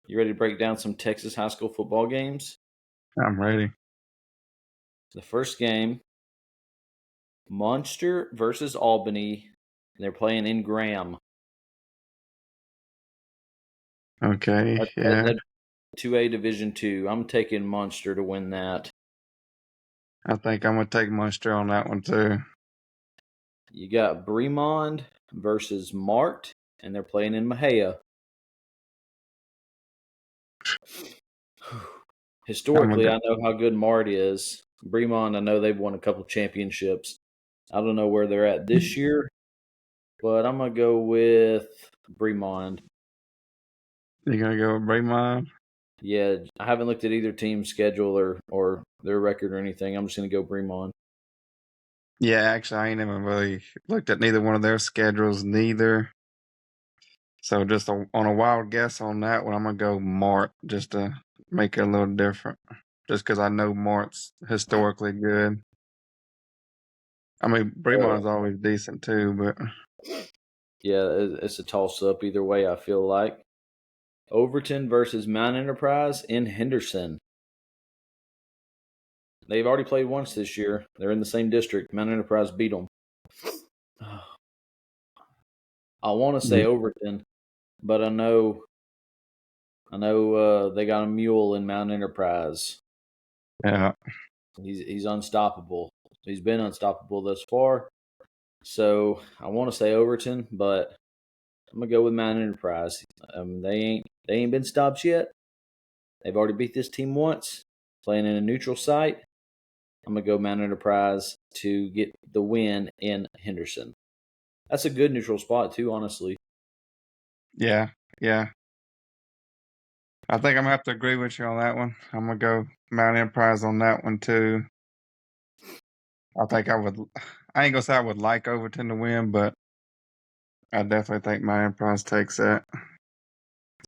You ready to break down some Texas high school football games? I'm ready. The first game, Munster versus Albany. They're playing in Graham. Okay, yeah. That 2A Division Two. I'm taking Munster to win that. I think I'm gonna take Munster on that one too. You got Bremond versus Mart, and they're playing in Mahia. I'm gonna Historically, go. I know how good Mart is. Bremond, I know they've won a couple championships. I don't know where they're at this year, but I'm gonna go with Bremond. You gonna go with Bremond? Yeah, I haven't looked at either team's schedule or their record or anything. I'm just gonna go Bremond. Yeah, actually, I ain't even really looked at neither one of their schedules, neither. So just on a wild guess on that one, I'm gonna go Mart just to make it a little different. Just because I know Mart's historically good. I mean, Bremond's always decent too, but Yeah, it's a toss up either way. I feel like Overton versus Mount Enterprise in Henderson. They've already played once this year. They're in the same district. Mount Enterprise beat them. I want to say yeah, Overton, but I know they got a mule in Mount Enterprise. yeah, He's unstoppable. He's been unstoppable thus far. So I want to say Overton, but I'm gonna go with Mount Enterprise. They ain't been stopped yet. They've already beat this team once, playing in a neutral site. I'm gonna go Mount Enterprise to get the win in Henderson. That's a good neutral spot too, honestly. yeah, yeah. I think I'm gonna have to agree with you on that one. I'm gonna go Mount Enterprise on that one too. I think I would. I ain't gonna say I would like Overton to win, but I definitely think Mount Enterprise takes that.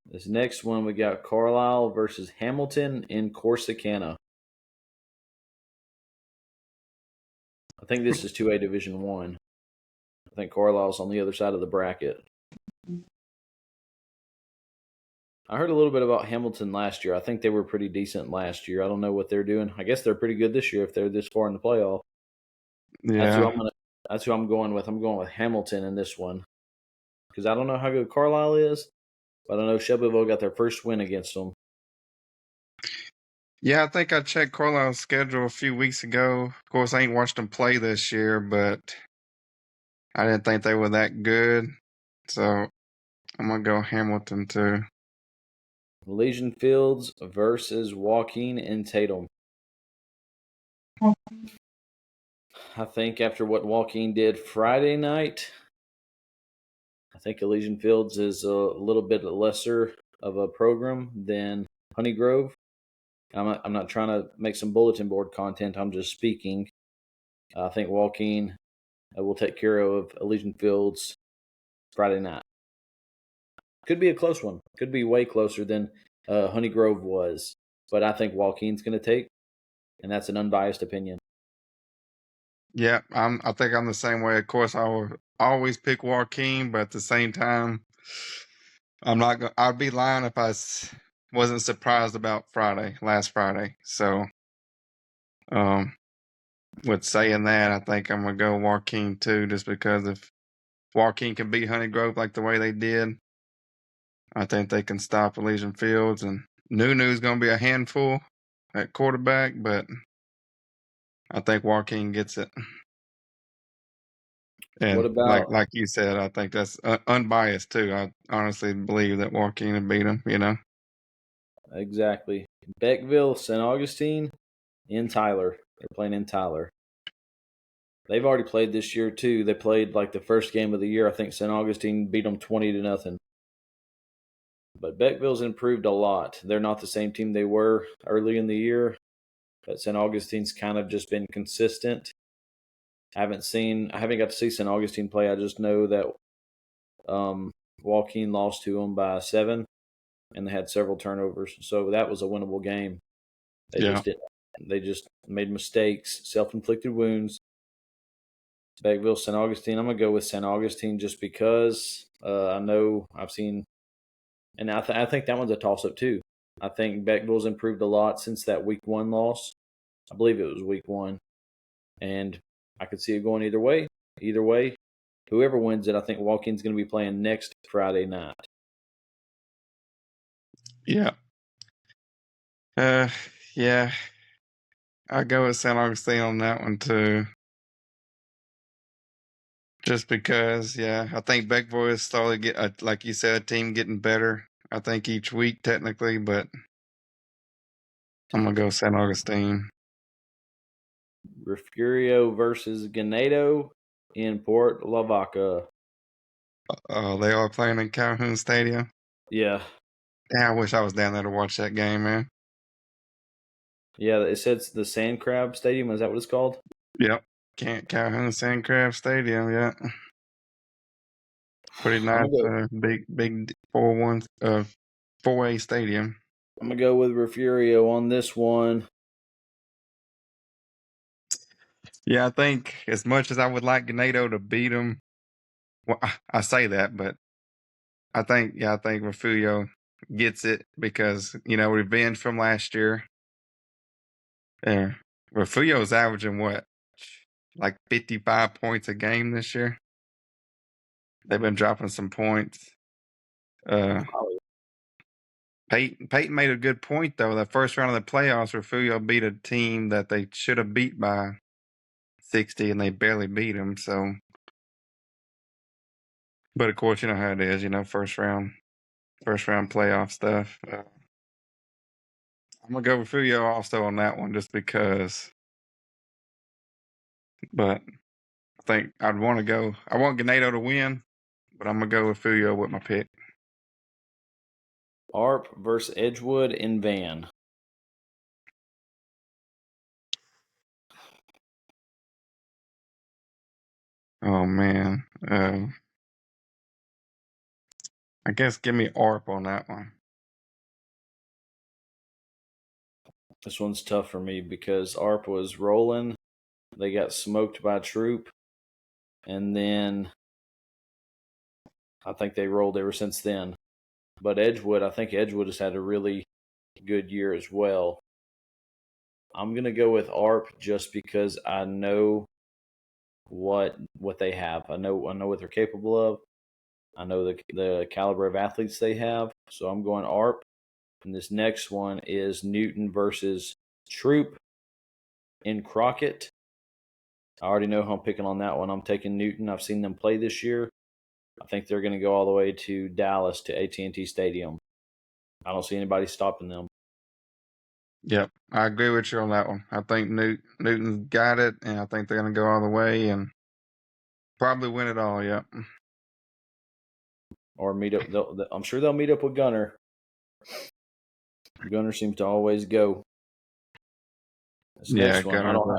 This next one we got Carlisle versus Hamilton in Corsicana. I think this is 2A Division One. I think Carlisle's on the other side of the bracket. I heard a little bit about Hamilton last year. I think they were pretty decent last year. I don't know what they're doing. I guess they're pretty good this year if they're this far in the playoff. That's who Yeah, I'm gonna. That's who I'm going with. I'm going with Hamilton in this one because I don't know how good Carlisle is, but I know Shelbyville got their first win against them. yeah. I think I checked Carlisle's schedule a few weeks ago. Of course, I ain't watched them play this year, but I didn't think they were that good. So I'm gonna go Hamilton too. Legion Fields versus Joaquin and Tatum. I think after what Joaquin did Friday night, I think Elysian Fields is a little bit lesser of a program than Honey Grove. I'm not trying to make some bulletin board content. I'm just speaking. I think Joaquin will take care of Elysian Fields Friday night. Could be a close one. Could be way closer than Honey Grove was. But I think Joaquin's going to take, and that's an unbiased opinion. Yeah, I think I'm the same way. Of course, I will always pick Joaquin, but at the same time, I'm not. I'd be lying if wasn't surprised about last Friday. So, um, with saying that, I think I'm gonna go Joaquin too, just because if Joaquin can beat Honey Grove like the way they did, I think they can stop Elysian Fields. And Nunu's gonna be a handful at quarterback, but I think Joaquin gets it. What And like about like you said, I think that's unbiased too. I honestly believe that Joaquin will beat him. exactly Beckville, St. Augustine, in Tyler? They're playing in Tyler. They've already played this year too. They played like the first game of the year. I think St. Augustine beat them 20-0. But Beckville's improved a lot. They're not the same team they were early in the year. But St. Augustine's kind of just been consistent. I haven't got to see St. Augustine play. I just know that Joaquin lost to them by 7, and they had several turnovers. So that was a winnable game. They Yeah, just did. They just made mistakes, self-inflicted wounds. Beckville, St. Augustine. I'm gonna go with St. Augustine just because I know I've seen And I think that one's a toss up too. I think Beckville's improved a lot since that week 1 loss. I believe it was week 1, and I could see it going either way. Either way, whoever wins it, I think Walking's going to be playing next Friday night. Yeah. Yeah. I go with St. Augustine on that one too. Just because, yeah, I think Beckville is slowly like you said, a team getting better. I think each week technically, but I'm gonna go St. Augustine. Refugio versus Ganado in Port Lavaca. They are playing in Calhoun Stadium. Yeah. Yeah, I wish I was down there to watch that game, man. Yeah, it says the Sand Crab Stadium. Is that what it's called? Yep. Calhoun Sandcraft Stadium, yeah. Pretty I'm nice, gonna go. big 4-1, 4A stadium. I'm gonna go with Refugio on this one. Yeah, I think as much as I would like Ganado to beat them, well, I say that, but I think Refugio gets it because revenge from last year. Yeah, Refugio's averaging what, like 55 points a game this year. They've been dropping some points. Peyton made a good point though. The first round of the playoffs, Refugio beat a team that they should have beat by 60, and they barely beat them. So, but of course, you know how it is. First round playoff stuff. I'm gonna go with Refugio also on that one, just because. But I think I'd want to go. I want Ganado to win, but I'm gonna go with Refugio with my pick. ARP versus Edgewood in Van. Oh man. I guess give me ARP on that one. This one's tough for me because ARP was rolling. They got smoked by Troop, and then I think they rolled ever since then. But I think Edgewood has had a really good year as well. I'm gonna go with ARP just because I know what they have. I know what they're capable of. I know the caliber of athletes they have. So I'm going ARP. And this next one is Newton versus Troop in Crockett. I already know who I'm picking on that one. I'm taking Newton. I've seen them play this year. I think they're going to go all the way to Dallas to AT&T Stadium. I don't see anybody stopping them. Yep, I agree with you on that one. I think Newton's got it, and I think they're gonna go all the way and probably win it all. Yep. Or meet up. I'm sure they'll meet up with Gunner. Gunner seems to always go. This Yeah, next one, Gunner.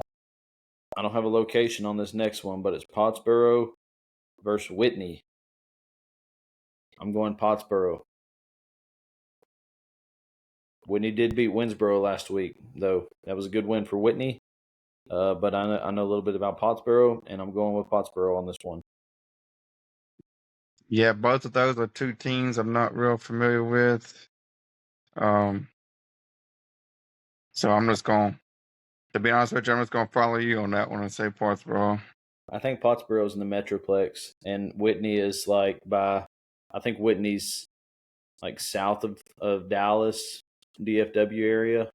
I don't have a location on this next one, but it's Pottsboro versus Whitney. I'm going Pottsboro. Whitney did beat Winsboro last week, though. That was a good win for Whitney. But I know a little bit about Pottsboro, and I'm going with Pottsboro on this one. Yeah, both of those are two teams I'm not real familiar with. Um, so I'm just going to be honest with you, I'm just going to follow you on that one and say Pottsboro. I think Pottsboro's in the Metroplex, and Whitney is like by. I think Whitney's like south of Dallas, DFW area.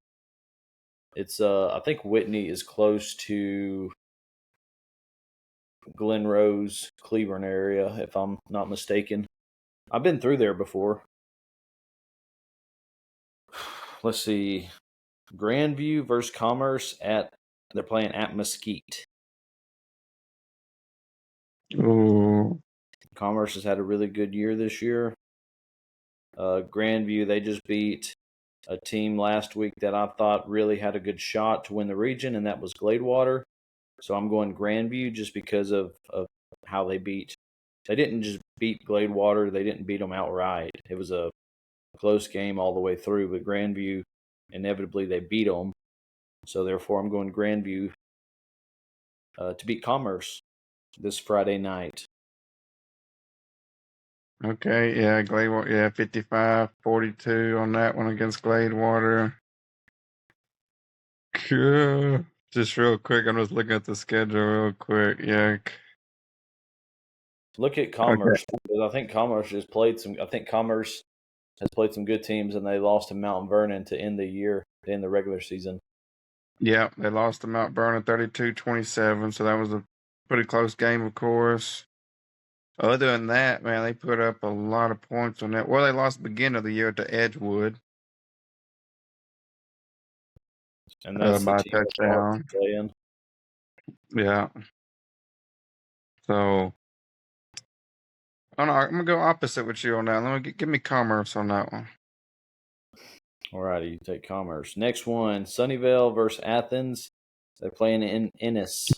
It's I think Whitney is close to Glen Rose, Cleburne area, if I'm not mistaken. I've been through there before. Let's see. Grandview versus Commerce they're playing at Mesquite. Ooh. Commerce has had a really good year this year. Grandview, they just beat a team last week that I thought really had a good shot to win the region, and that was Gladewater. So I'm going Grandview just because of how they beat. They didn't just beat Gladewater, they didn't beat them outright. It was a close game all the way through, but Grandview, inevitably, they beat them. So therefore, I'm going Grandview to beat Commerce this Friday night. Okay, yeah, Gladewater, yeah, 55-42 on that one against Gladewater. Cool. Just real quick, I'm just looking at the schedule real quick. Yeah. Look at Okay. Commerce because I think Commerce has played some. I think Commerce has played some good teams, and they lost to Mount Vernon to end the year, to end the regular season. Yeah, they lost to Mount Vernon 32-27, so that was a pretty close game, of course. Other than that, man, they put up a lot of points on that. Well, they lost the beginning of the year to Edgewood And that's the by a team that Commerce touchdown. is playing. Yeah. So, oh no, I'm gonna go opposite with you on that. Let me give me Commerce on that one. Alrighty, you take Commerce. Next one, Sunnyvale versus Athens. They're playing in Ennis.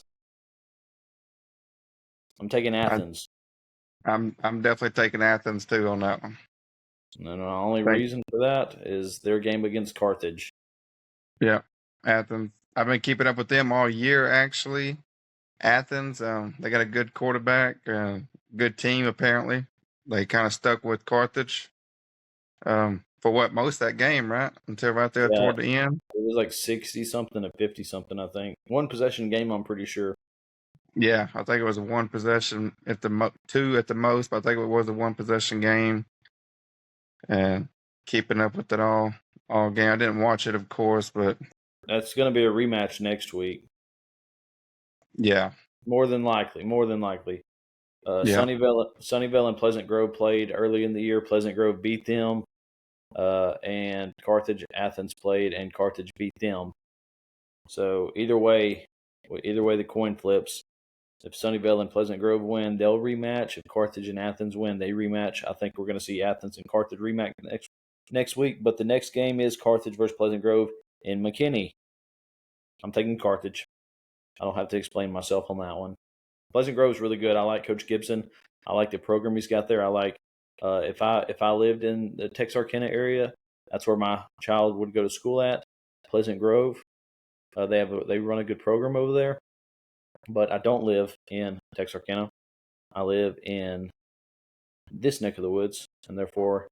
I'm taking I, Athens. I'm definitely taking Athens too on that one. And the only Thank. reason for that is their game against Carthage. Yeah, Athens. I've been keeping up with them all year actually. Athens, they got a good quarterback, good team apparently. They kind of stuck with Carthage for what most of that game, right? Until right there Yeah, toward the end. it was like 60 something to 50 something, I think. One possession game, I'm pretty sure. Yeah, I think it was a one possession at the two at the most, but I think it was a one possession game. And keeping up with it all game. I didn't watch it, of course, but That's going to be a rematch next week. yeah, More than likely. More than likely. yeah, Sunnyvale and Pleasant Grove played early in the year. Pleasant Grove beat them. And Carthage, Athens played, and Carthage beat them. So either way the coin flips. If Sunnyvale and Pleasant Grove win, they'll rematch. If Carthage and Athens win, they rematch. I think we're going to see Athens and Carthage rematch next week. But the next game is Carthage versus Pleasant Grove in McKinney. I'm taking Carthage. I don't have to explain myself on that one. Pleasant Grove is really good. I like Coach Gibson. I like the program he's got there. I like if I lived in the Texarkana area, that's where my child would go to school at. Pleasant Grove. They run a good program over there. But I don't live in Texarkana. I live in this neck of the woods, and therefore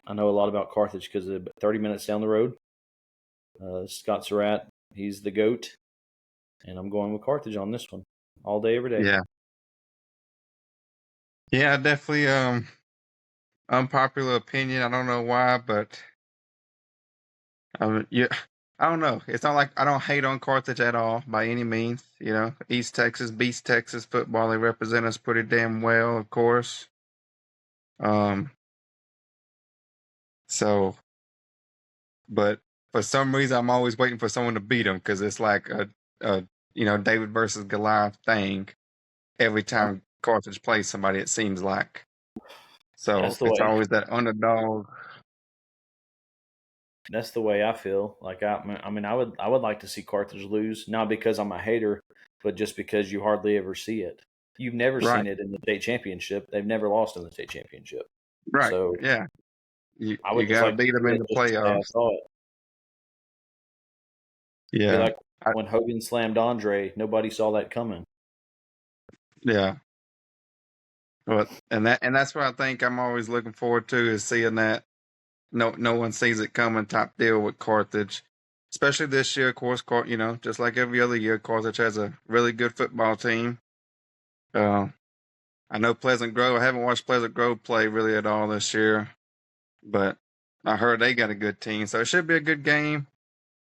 I know a lot about Carthage because 30 minutes down the road, Scott Surratt, he's the GOAT, and I'm going with Carthage on this one all day, every day. yeah, yeah. Definitely. Unpopular opinion. I don't know why, but yeah. I don't know. It's not like I don't hate on Carthage at all by any means. You know, East Texas beats Texas football. They represent us pretty damn well, of course. Um, so, but for some reason, I'm always waiting for someone to beat them because it's like a David versus Goliath thing every time Carthage plays somebody. It seems like so That's the it's way. always that underdog. That's the way I feel. Like I mean, I would like to see Carthage lose, not because I'm a hater, but just because you hardly ever see it. You've never Right, seen it in the state championship. They've never lost in the state championship. right, So yeah. You I would you just got to like to beat them see in it the just the way I playoffs. saw it. Be Yeah, like I, when Hogan slammed Andre, nobody saw that coming. yeah. But and that's what I think I'm always looking forward to is seeing that no one sees it coming type deal with Carthage, especially this year. Of course, just like every other year, Carthage has a really good football team. Uh, I know Pleasant Grove. I haven't watched Pleasant Grove play really at all this year, but I heard they got a good team, so it should be a good game.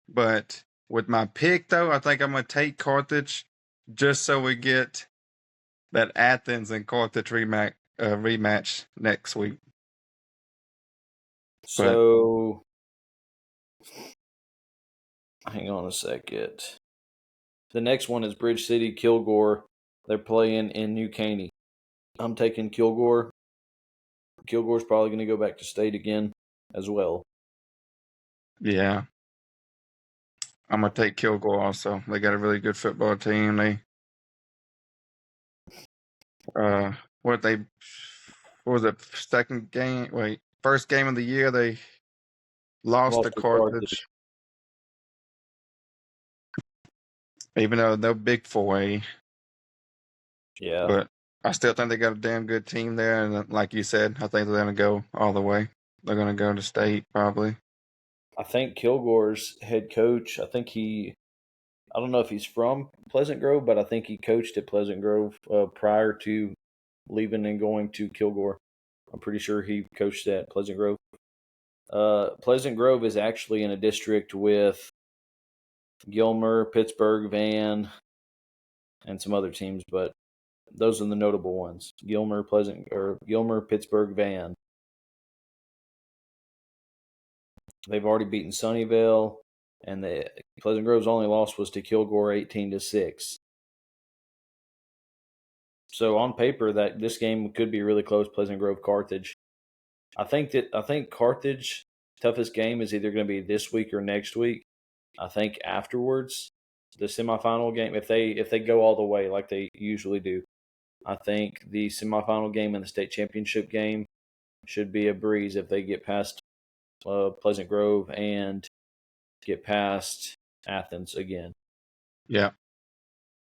But with my pick, though, I think I'm gonna take Carthage just so we get that Athens and Carthage rematch next week. But So hang on a second. The next one is Bridge City Kilgore. They're playing in New Caney. I'm taking Kilgore. Kilgore's probably going to go back to state again as well. yeah, I'm gonna take Kilgore also. They got a really good football team. They uh, what they what was it second game? Wait, first game of the year they lost to Lost to Carthage, Carthage. even though they're big 4A. Yeah. But I still think they got a damn good team there, and like you said, I think they're going to go all the way. They're going to go to state probably. I think Kilgore's head coach, I don't know if he's from Pleasant Grove, but I think he coached at Pleasant Grove prior to leaving and going to Kilgore. I'm pretty sure he coached at Pleasant Grove. Pleasant Grove is actually in a district with Gilmer, Pittsburgh, Van, and some other teams, but those are the notable ones. Gilmer, Pittsburgh, Van. They've already beaten Sunnyvale, and the Pleasant Grove's only loss was to Kilgore 18-6. So on paper, that this game could be really close. Pleasant Grove Carthage. I think Carthage toughest game is either going to be this week or next week. I think afterwards, the semifinal game, if they go all the way like they usually do, I think the semifinal game and the state championship game should be a breeze if they get past Pleasant Grove and get past Athens again. Yeah,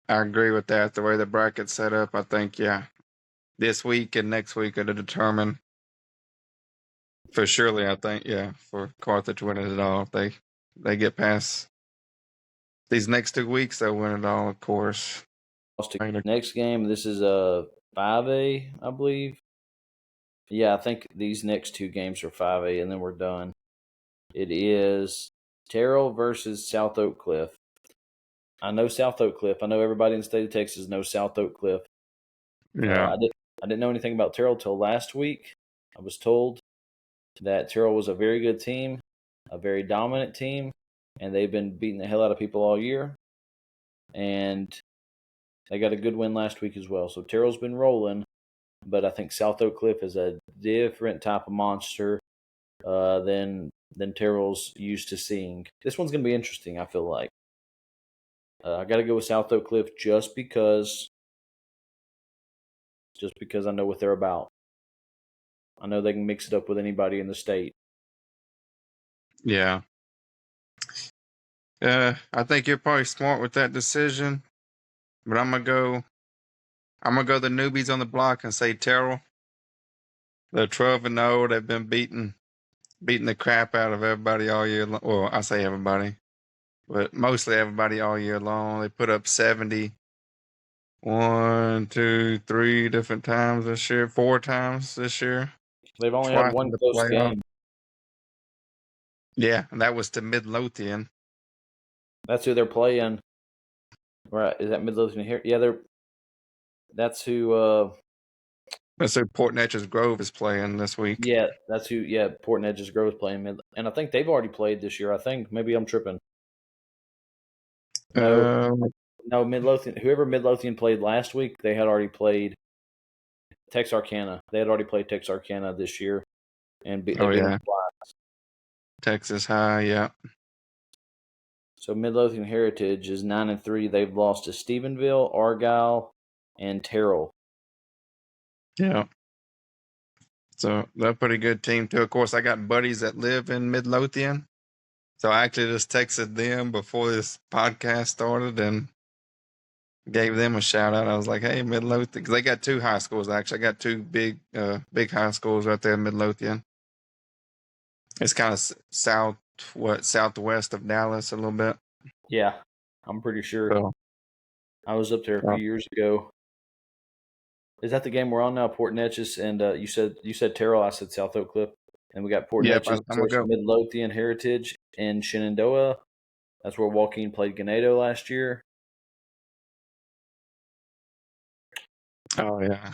I agree with that. The way the bracket's set up, I think, yeah, this week and next week are to determine for surely. I think, yeah, for Carthage winning it all, if they get past these next 2 weeks, they'll win it all, of course. Next game, this is a 5A, I believe. Yeah, I think these next two games are 5A, and then we're done. It is Terrell versus South Oak Cliff. I know South Oak Cliff. I know everybody in the state of Texas knows South Oak Cliff. Yeah, I didn't know anything about Terrell till last week. I was told that Terrell was a very good team, a very dominant team, and they've been beating the hell out of people all year. And they got a good win last week as well. So Terrell's been rolling, but I think South Oak Cliff is a different type of monster than Terrell's used to seeing. This one's going to be interesting, I feel like. I got to go with South Oak Cliff just because I know what they're about. I know they can mix it up with anybody in the state. yeah. I think you're probably smart with that decision, but I'm gonna go. I'm gonna go the newbies on the block and say Terrell. They're 12-0. They've been beating the crap out of everybody all year long. Well, I say everybody, but mostly everybody all year long. They put up 70 one, two, three different times this year, 4 times this year, They've only had twice in one the close playoff. game. Yeah, and that was to Midlothian. That's who they're playing. Right? Is that Midlothian here? Yeah, that's who. That's who Port Neches Grove is playing this week. Yeah, that's who. Yeah, Port Neches Grove playing and I think they've already played this year. I think maybe I'm tripping. No, Um, no, Midlothian. Whoever Midlothian played last week, they had already played Texarkana. They had already played Texarkana this year, and they oh beat them yeah, twice. Texas High. Yeah, So Midlothian Heritage is 9-3. They've lost to Stephenville, Argyle, and Terrell. yeah. So they're a pretty good team too. Of course, I got buddies that live in Midlothian, so I actually just texted them before this podcast started and gave them a shout out. I was like, "Hey, Midlothian," because they got 2 high schools. Actually, I got 2 big high schools right there in Midlothian. It's kind of southwest of Dallas a little bit. Yeah, I'm pretty sure. So, I was up there a few years ago. Is that the game we're on now? Port Neches and you said Terrell. I said South Oak Cliff, and we got Port yep, Neches I'm gonna versus go. Midlothian Heritage in Shenandoah. That's where Joaquin played Ganado last year. Oh yeah,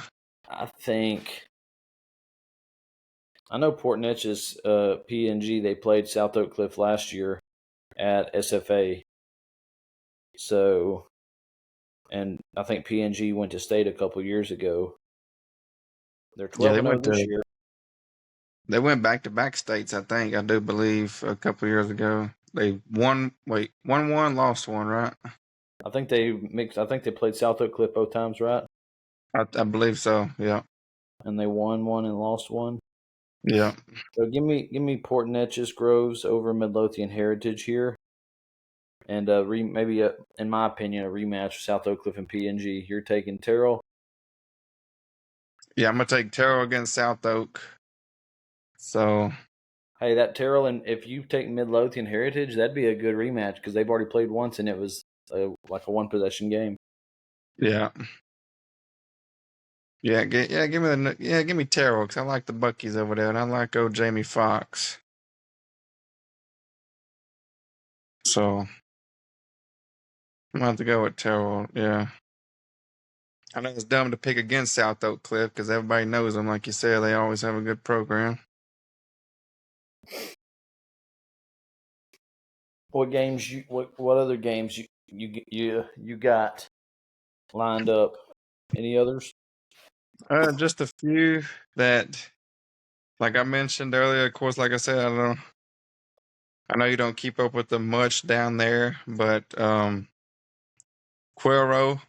I know Port Neches, PNG. They played South Oak Cliff last year at SFA. So, and I think PNG went to state a couple years ago. They're yeah. 12-0 this year. They went back-to-back states. I think I do believe a couple years ago. They won. Wait, won one, lost one, right? I think they mixed. I think they played South Oak Cliff both times, right? I believe so. Yeah, And they won one and lost one. yeah. So give me Port Neches Groves over Midlothian Heritage here, and maybe in my opinion a rematch of South Oak Cliff and PNG. You're taking Terrell. Yeah, I'm gonna take Terrell against South Oak. So Hey, that Terrell, and if you take Midlothian Heritage, that'd be a good rematch because they've already played once and it was like a one possession game. yeah, give me Terrell because I like the Buckies over there, and I like old Jamie Foxx. So I'm gonna have to go with Terrell. Yeah, I know it's dumb to pick against South Oak Cliff because everybody knows them. Like you said, they always have a good program. What games you what other games you got lined up? Any others? Just a few that, like I mentioned earlier. Of course, like I said, I know you don't keep up with them much down there, but Cuero. Of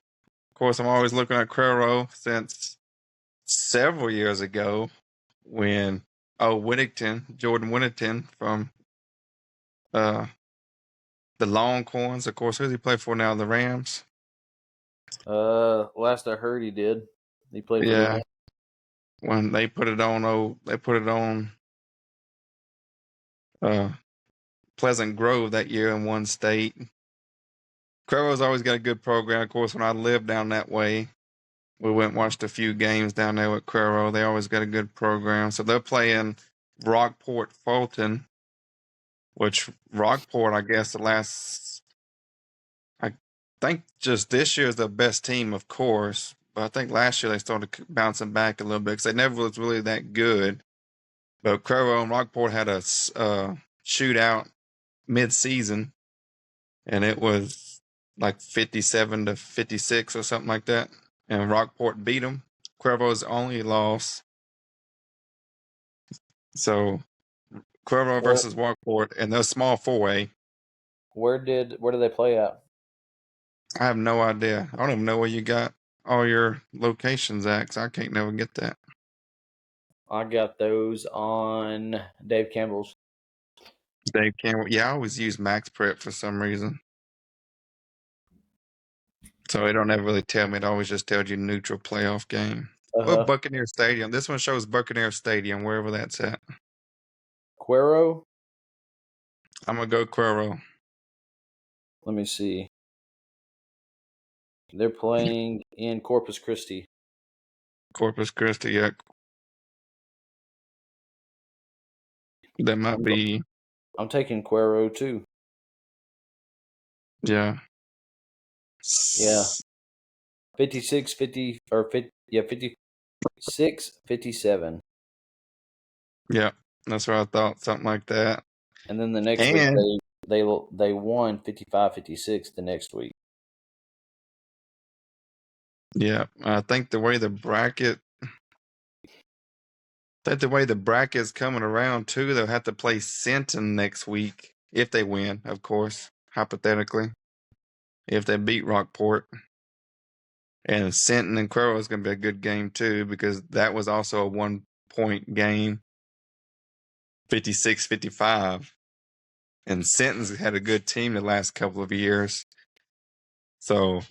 course, I'm always looking at Cuero since several years ago when Jordan Whittington from uh the Longhorns. Of course, who does he play for now? The Rams. Last I heard, he did. He played for the Yeah, Rams. when they put it on uh Pleasant Grove that year in one state. Cuero's always got a good program. Of course, when I lived down that way, we went and watched a few games down there with Cuero. They always got a good program. So they're playing Rockport Fulton, which Rockport, I guess, I think just this year is the best team, of course. But I think last year they started bouncing back a little bit because they never was really that good. But Cuero and Rockport had a shootout mid-season, and it was like 57-56 or something like that. And Rockport beat them. Cuervo's only loss. So Cuervo Where versus Rockport, and those small 4A. where did they play at? I have no idea. I don't even know where you got all your locations at, 'cause I can't never get that. I got those on Dave Campbell's. Dave Campbell. Yeah, I always use Max Prep for some reason. So it don't ever really tell me. It always just tells you neutral playoff game. Uh Well, huh. Buccaneer Stadium. This one shows Buccaneer Stadium, wherever that's at. Cuero. I'm gonna go Cuero. Let me see. They're playing in Corpus Christi. Corpus Christi. Yeah, that might I'm be. I'm taking Cuero too. Yeah. Yeah, 56, 50 or 50, yeah, 56, 57. Yeah, that's what I thought. Something like that. And then the next week And they won 55, 56 the next week. yeah, I think the way the bracket's coming around too, they'll have to play Sinton next week if they win, of course, hypothetically, if they beat Rockport. And Sinton and Cuero is going to be a good game too because that was also a 1 point game, 56-55. And Sinton's had a good team the last couple of years. So,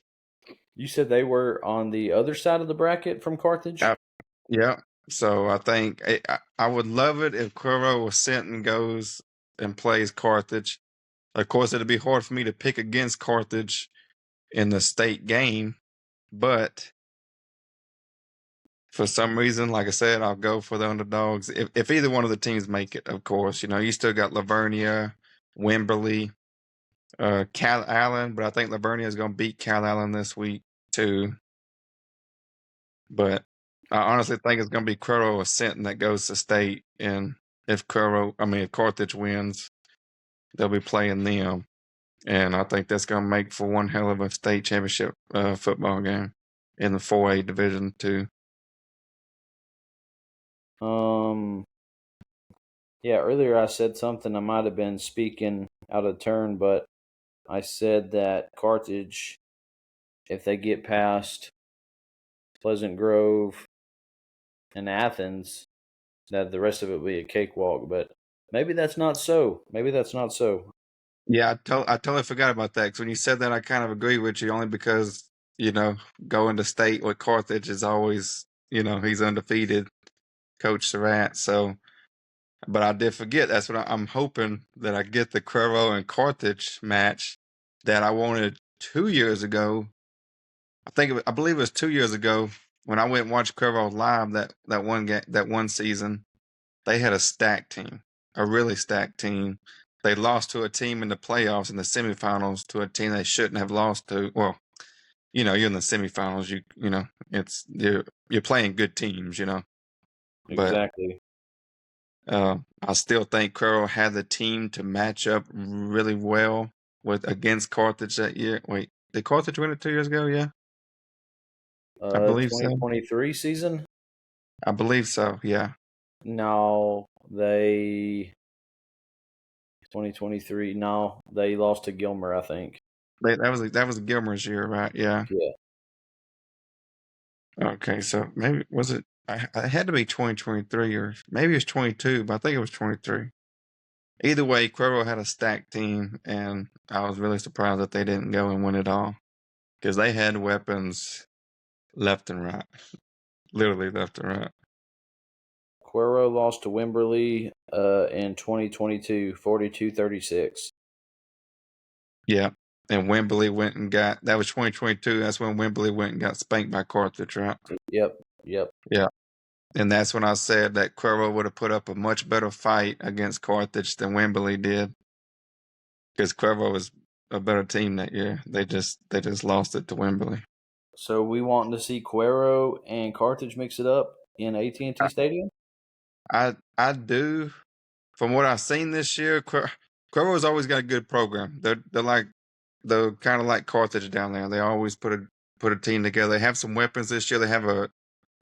You said they were on the other side of the bracket from Carthage? I, yeah. So I think I would love it if Cuero or Sinton goes and plays Carthage. Of course, it'd be hard for me to pick against Carthage in the state game, but for some reason, like I said, I'll go for the underdogs. If either one of the teams make it, of course, you still got Lavernia, Wimberley, Cal Allen, but I think Lavernia is going to beat Cal Allen this week too. But I honestly think it's going to be Cuero or Sinton that goes to state, and if Carthage wins, they'll be playing them. And I think that's going to make for one hell of a state championship football game in the 4A Division Two. Um, yeah, earlier I said something I might have been speaking out of turn, but I said that Carthage, if they get past Pleasant Grove and Athens, that the rest of it will be a cakewalk. But maybe that's not so. Maybe that's not so. Yeah, I totally forgot about that because when you said that, I kind of agree with you only because, you know, going to state with Carthage is always he's undefeated, Coach Surratt. So, but I did forget. That's what I'm hoping that I get the Cuervo and Carthage match that I wanted 2 years ago. I believe it was 2 years ago when I went and watched Cuervo live. That one season, they had a stacked team, a really stacked team. They lost to a team in the playoffs in the semifinals to a team they shouldn't have lost to. Well, you're in the semifinals. You're playing good teams. But Exactly. I still think Curl had the team to match up really well against Carthage that year. Wait, did Carthage win it 2 years ago? Yeah, I believe so. 2023 season? I believe so. Yeah, No, they 2023. No, they lost to Gilmer, I think. that was Gilmer's year, right? Yeah. Yeah. Okay, so maybe was it? I had to be 2023 or maybe it was 22, but I think it was 23. Either way, Cuervo had a stacked team, and I was really surprised that they didn't go and win it all because they had weapons left and right, literally left and right. Cuero lost to Wimberley in 2022, 42-36. Yeah, and Wembley went and got that was 2022. That's when Wembley went and got spanked by Carthage, right? Yep, yep. Yeah, and that's when I said that Cuervo would have put up a much better fight against Carthage than Wembley did because Cuervo was a better team that year. They just lost it to Wembley. So we wanting to see Cuero and Carthage mix it up in AT&T Stadium? I do. From what I've seen this year, Cuervo's always got a good program. They're kind of like Carthage down there. They always put a team together. They have some weapons this year. They have a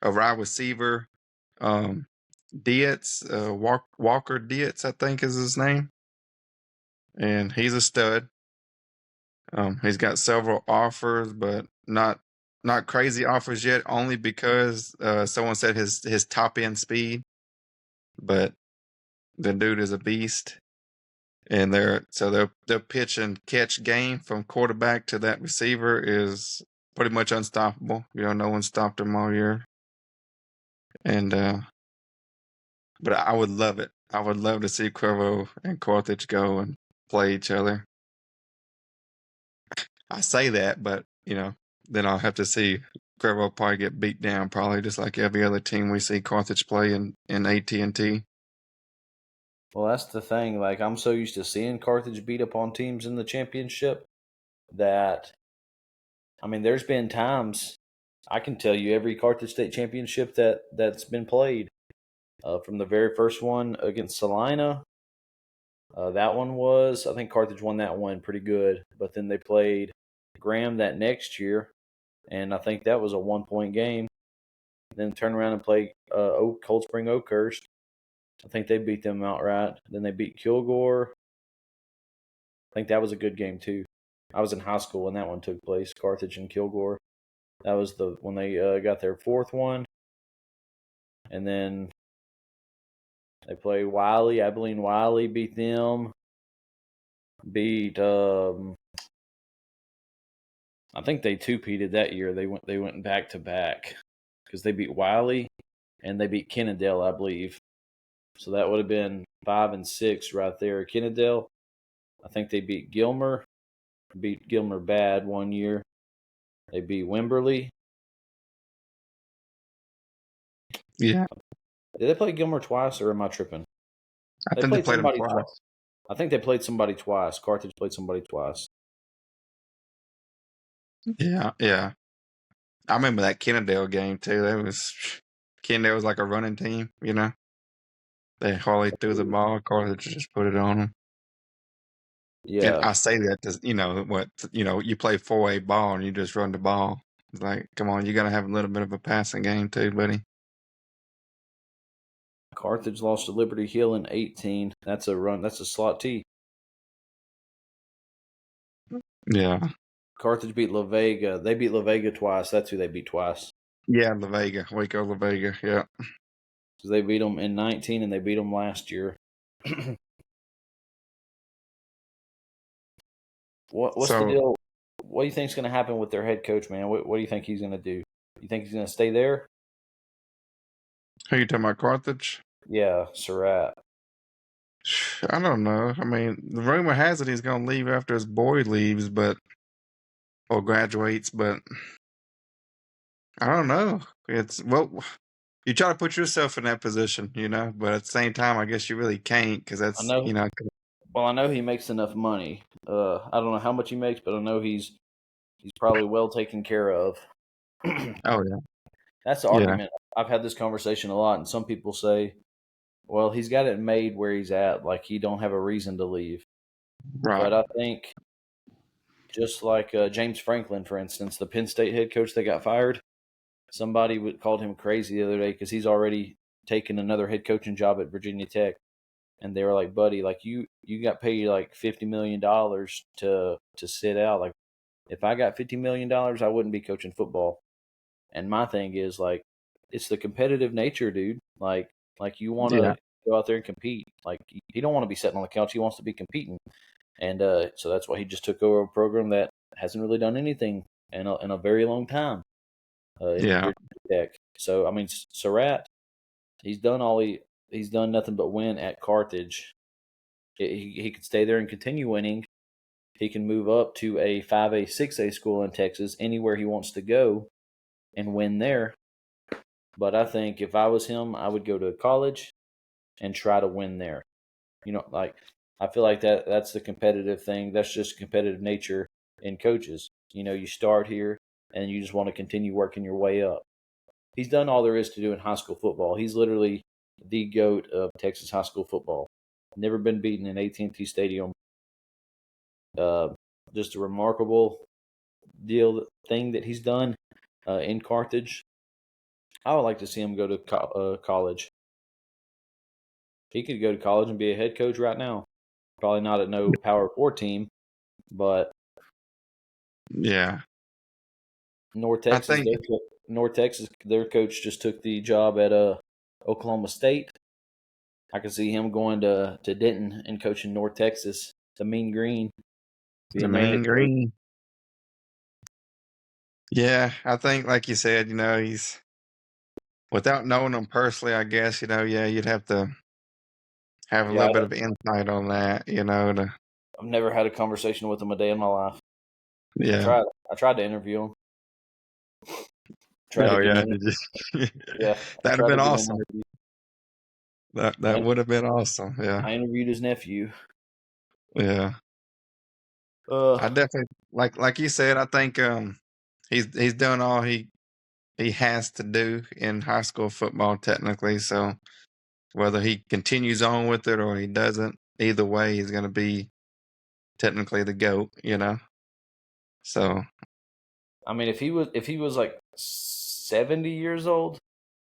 wide receiver, um, Dietz, Walker Dietz, I think is his name, and he's a stud. He's got several offers, but not crazy offers yet. Only because someone said his top end speed, but the dude is a beast. And their pitch and catch game from quarterback to that receiver is pretty much unstoppable. No one stopped him all year. And but I would love it. I would love to see Cuervo and Carthage go and play each other. I say that, but then I'll have to see Cuervo probably get beat down, probably just like every other team we see Carthage play in AT&T. Well, that's the thing. Like, I'm so used to seeing Carthage beat up on teams in the championship that, I mean, there's been times I can tell you every Carthage State championship that's been played. From the very first one against Salina, that one was, I think Carthage won that one pretty good. But then they played Graham that next year, and I think that was a 1 point game. Then turn around and play Cold Spring Oakhurst. I think they beat them outright. Then they beat Kilgore. I think that was a good game too. I was in high school when that one took place. Carthage and Kilgore. That was when they got their fourth one, and then they played Wiley. Abilene Wiley beat them. Beat I think they two-peated that year. They went back to back because they beat Wiley and they beat Kennedale, I believe. So that would have been 5 and 6 right there. Kennedale, I think they beat Gilmer bad one year. They beat Wimberley. Yeah, Did they play Gilmer twice, or am I tripping? I They think they played played them somebody twice. twice. I think they played somebody twice. Carthage played somebody twice. Yeah, yeah. I remember that Kennedale game too. Kennedale was like a running team. They hardly threw the ball. Carthage just put it on them. And Yeah, I say that to you play 4A ball and you just run the ball. It's like, come on, you got to have a little bit of a passing game too, buddy. Carthage lost to Liberty Hill in 18. That's a run. That's a slot T. Yeah, Carthage beat La Vega. They beat La Vega twice. That's who they beat twice. yeah, La Vega, Waco, La Vega. Yeah. Because they beat them in 19 and they beat them last year. What's the So deal? What do you think's going to happen with their head coach, man? What do you think he's going to do? You think he's going to stay there? Who you talking about, Carthage? Yeah, Surratt. I don't know. I mean, the rumor has it he's gonna leave after his boy leaves, but or graduates, but I don't know. It's well, you try to put yourself in that position, but at the same time, I guess you really can't because I that's know. Well, I know he makes enough money. I don't know how much he makes, but I know he's probably well taken care of. Oh yeah, That's the yeah, argument. I've had this conversation a lot, and some people say, "Well, he's got it made where he's at. Like he don't have a reason to leave." right, But I think just like James Franklin, for instance, the Penn State head coach that got fired, somebody called him crazy the other day because he's already taken another head coaching job at Virginia Tech, and they were like, "Buddy, like you got paid like $50 million to sit out. Like if I got $50 million, I wouldn't be coaching football." And my thing is like, it's the competitive nature, dude. Like you want yeah, to go out there and compete. Like he don't want to be sitting on the couch. He wants to be competing. And so that's why he just took over a program that hasn't really done anything in a very long time in yeah, Virginia Tech. So I mean, Surratt, he's done he's done nothing but win at Carthage. He could stay there and continue winning. He can move up to a 5A, 6A school in Texas, anywhere he wants to go and win there. But I think if I was him, I would go to college and try to win there. Like I feel like that's the competitive thing. That's just competitive nature in coaches. You start here and you just want to continue working your way up. He's done all there is to do in high school football. He's literally the GOAT of Texas high school football. Never been beaten in AT&T Stadium. Uh, just a remarkable thing that he's done in Carthage. I would like to see him go to college. He could go to college and be a head coach right now. Probably not at no Power Four team, but yeah. North I Texas, think, their coach just took the job at Oklahoma State. I could see him going to Denton and coaching North Texas, the Mean Green, I being their head mean, coach. Green. Yeah, I think, like you said, he's without knowing him personally. I guess yeah, you'd have to have a Yeah, little bit of insight on that. To I've never had a conversation with him a day in my life. I yeah. tried. I tried to interview him. Tried to Oh get yeah, in. did you? Yeah, I That'd have tried to been get an awesome. interview. That I, would have been awesome. Yeah, I interviewed his nephew. yeah. I Uh, definitely like you said. I think he's done all he has to do in high school football technically. So whether he continues on with it or he doesn't, either way, he's going to be technically the goat. So I mean, if he was like 70 years old,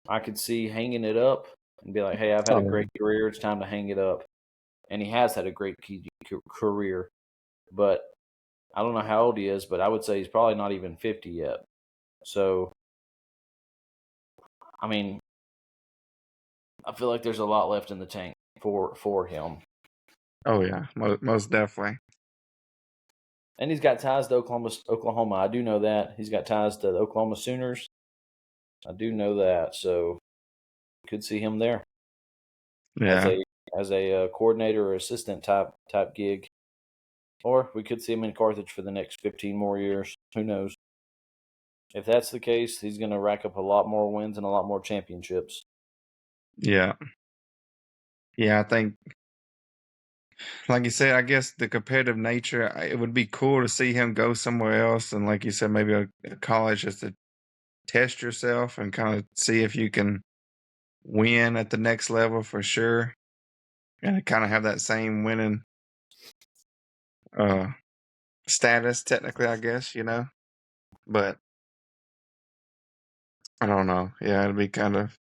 I could see hanging it up and be like, "Hey, I've had a oh great career. It's time to hang it up." And he has had a great career, but I don't know how old he is, but I would say he's probably not even 50 yet. So, I mean, I feel like there's a lot left in the tank for him. oh yeah, most definitely. And he's got ties to Oklahoma. I do know that. He's got ties to the Oklahoma Sooners. I do know that. So, could see him there as Yeah, a coordinator or assistant type gig. Or we could see him in Carthage for the next 15 more years. Who knows? If that's the case, he's going to rack up a lot more wins and a lot more championships. yeah, yeah. I think, like you said, I guess the competitive nature. It would be cool to see him go somewhere else, and like you said, maybe a college just to test yourself and kind of see if you can win at the next level for sure, and kind of have that same winning uh status technically, I guess, But I don't know. Yeah, it'd be kind of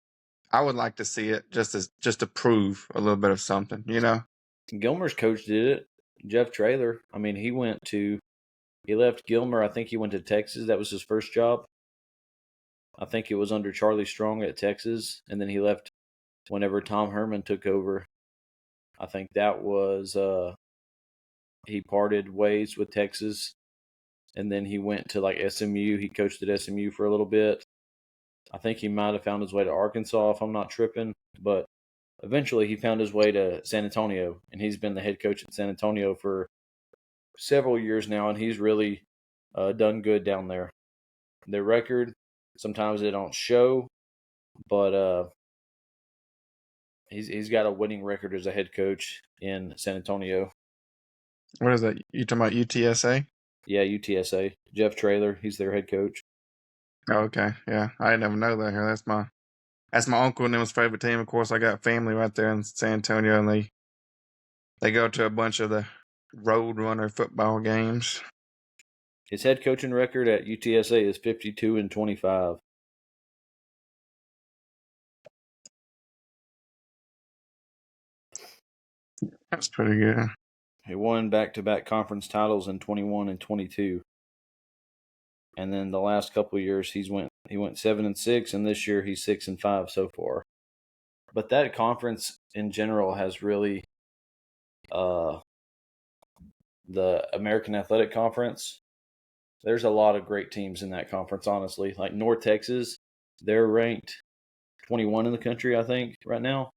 I would like to see it just to prove a little bit of something. Gilmer's coach did it. Jeff Traylor. I mean, he left Gilmer. I think he went to Texas. That was his first job. I think it was under Charlie Strong at Texas, and then he left whenever Tom Herman took over. I think that was he parted ways with Texas, and then he went to like SMU. He coached at SMU for a little bit. I think he might have found his way to Arkansas if I'm not tripping, but eventually he found his way to San Antonio, and he's been the head coach at San Antonio for several years now, and he's really done good down there. Their record, sometimes they don't show, but he's got a winning record as a head coach in San Antonio. What is that? You talking about UTSA? Yeah, UTSA. Jeff Traylor, he's their head coach. Oh, okay, yeah, I didn't never know that. Here, that's my uncle and his favorite team. Of course, I got family right there in San Antonio, and they go to a bunch of the Roadrunner football games. His head coaching record at UTSA is 52-25. That's pretty good. He won back-to-back conference titles in 21 and 22. And then the last couple of years he went 7-6, and this year he's 6-5 so far. But that conference in general has really the American Athletic Conference. There's a lot of great teams in that conference, honestly. Like North Texas, they're ranked 21 in the country, I think, right now.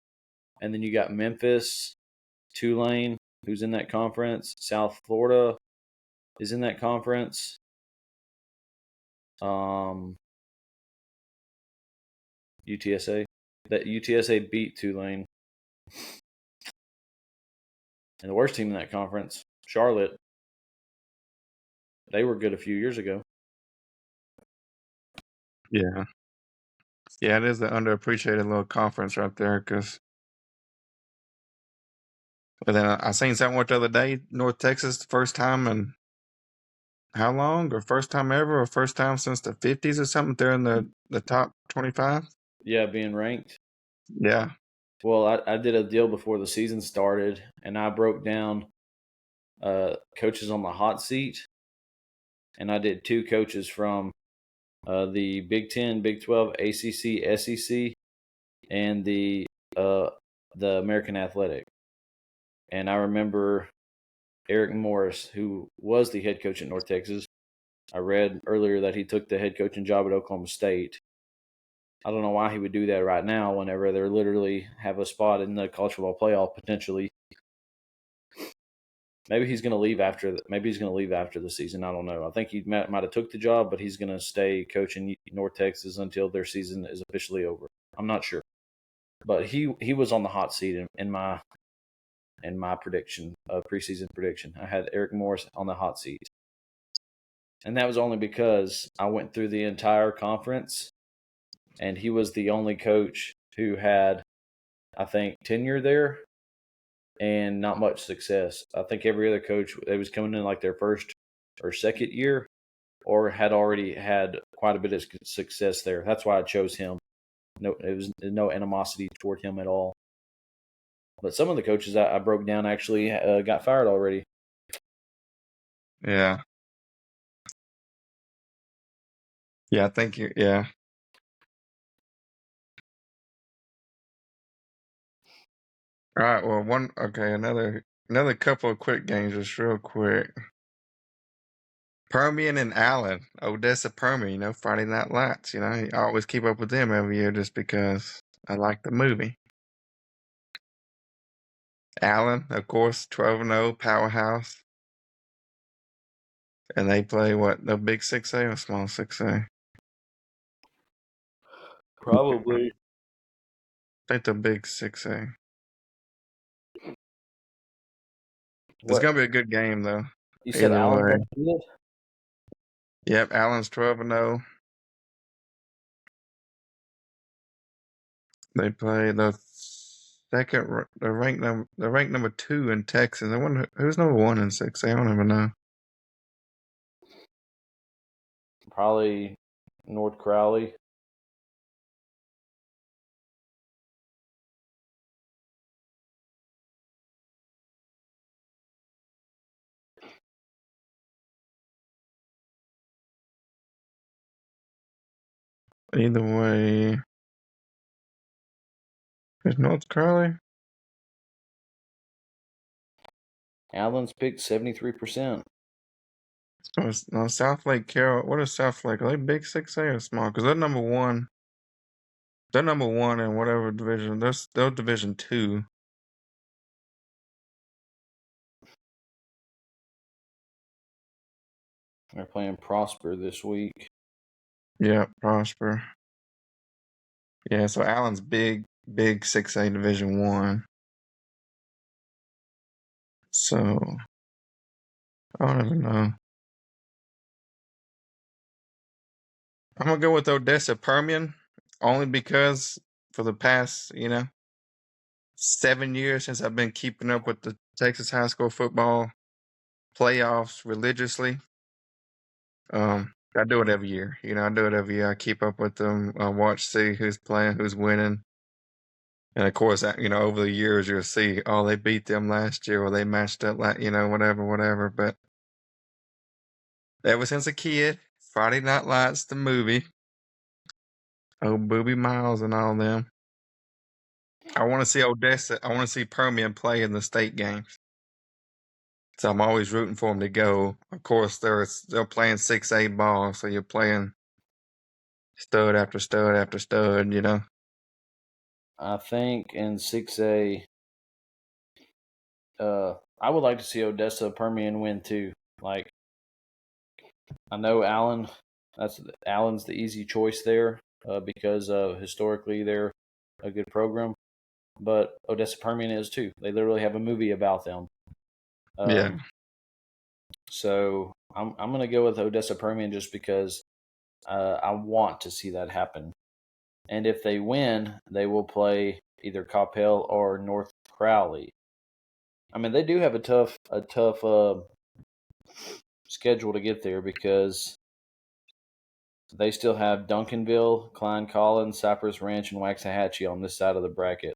And then you got Memphis, Tulane, who's in that conference. South Florida is in that conference. UTSA. That UTSA beat Tulane. And the worst team in that conference, Charlotte, they were good a few years ago. Yeah, yeah, it is an underappreciated little conference right there. But then I seen something the other day. North Texas, first time in how long, or first time ever, or first time since the 50s or something. They're in the top 25. Yeah, being ranked. Yeah. Well, I did a deal before the season started, and I broke down coaches on the hot seat, and I did 2 coaches from the Big 10, Big 12, ACC, SEC, and the American Athletic. And I remember Eric Morris, who was the head coach at North Texas. I read earlier that he took the head coaching job at Oklahoma State. I don't know why he would do that right now whenever they're literally have a spot in the college football playoff potentially. Maybe he's going to leave after. Maybe he's going to leave after the season. I don't know. I think he might have took the job, but he's going to stay coaching North Texas until their season is officially over. I'm not sure, but he was on the hot seat in my prediction, preseason prediction. I had Eric Morris on the hot seat, and that was only because I went through the entire conference, and he was the only coach who had, I think, tenure there and not much success. I think every other coach, they was coming in like their first or second year, or had already had quite a bit of success there. That's why I chose him. No, it was no animosity toward him at all. But some of the coaches I broke down actually got fired already. Yeah. Yeah, I think you. Yeah. All right. Well, Okay. Another couple of quick games, just real quick. Permian and Allen, Odessa Permian. Friday Night Lights. I always keep up with them every year just because I like the movie. Allen, of course, 12-0 powerhouse, and they play what, the big 6A or small 6A? Probably. I think the big 6A. It's What gonna be a good game though. you said, Either Allen's way. undefeated? Yep, Allen's 12-0. They play the second. They're ranked number 2 in Texas. I wonder who's number 1 in 6A. I don't even know. Probably North Crowley. Either way, is North Crowley? Allen's picked 73%. No, South Lake Carroll. What is South Lake? Are they big 6A or small? Because they're number 1. They're number one in whatever division. They're Division 2. They're playing Prosper this week. Yeah, Prosper. Yeah, so Allen's big 6A Division 1. So I don't even know. I'm gonna go with Odessa Permian, only because for the past, 7 years since I've been keeping up with the Texas high school football playoffs religiously. I do it every year. I do it every year. I keep up with them. I watch, see who's playing, who's winning, and of course, over the years you'll see, oh, they beat them last year, or they matched up, like whatever. But ever since a kid, Friday Night Lights, the movie, oh, Booby Miles and all them. I want to see Odessa. I want to see Permian play in the state games. So I'm always rooting for them to go. Of course, they're playing 6A ball, so you're playing stud after stud after stud. I think in 6A, I would like to see Odessa Permian win too. Like, I know Allen's the easy choice there because historically they're a good program, but Odessa Permian is too. They literally have a movie about them. Yeah, So I'm gonna go with Odessa Permian just because I want to see that happen. And if they win, they will play either Coppell or North Crowley. I mean, they do have a tough schedule to get there because they still have Duncanville, Klein Collins, Cypress Ranch, and Waxahachie on this side of the bracket.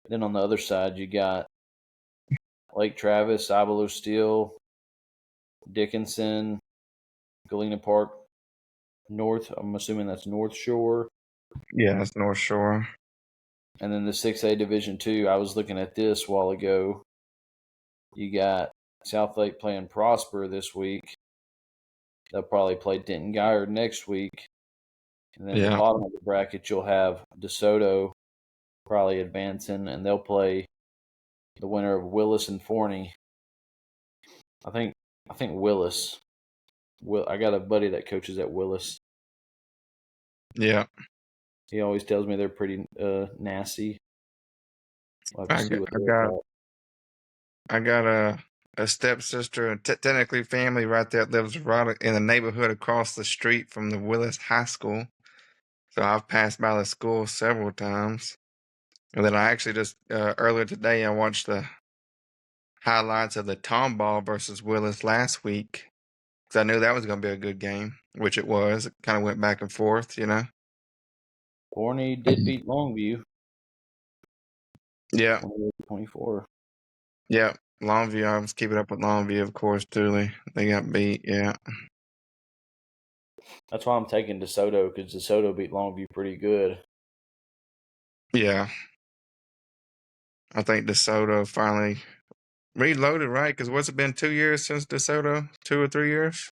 Then on the other side, you got Lake Travis, Ibelow Steel, Dickinson, Galena Park, North. I'm assuming that's North Shore. yeah, it's North Shore. And then the 6A Division 2, I was looking at this a while ago. You got South Lake playing Prosper this week. They'll probably play Denton Guyer next week. And then the Yeah, bottom of the bracket, you'll have DeSoto probably advancing, and they'll play the winner of Willis and Forney. I think Willis. I got a buddy that coaches at Willis. yeah. He always tells me they're pretty nasty. We'll have to I see got, what I they're got, about. I got a stepsister, and technically family right there that lives right in the neighborhood across the street from the Willis High School. So I've passed by the school several times. And then I actually just earlier today I watched the highlights of the Tomball versus Willis last week because I knew that was going to be a good game, which it was. It kind of went back and forth. Forney did beat Longview Yeah, 28-24. yeah. Longview, I was keeping up with Longview, of course, too. They got beat, yeah. That's why I'm taking DeSoto because DeSoto beat Longview pretty good. Yeah. I think DeSoto finally reloaded, right? Because what's it been 2 years since DeSoto? 2 or 3 years?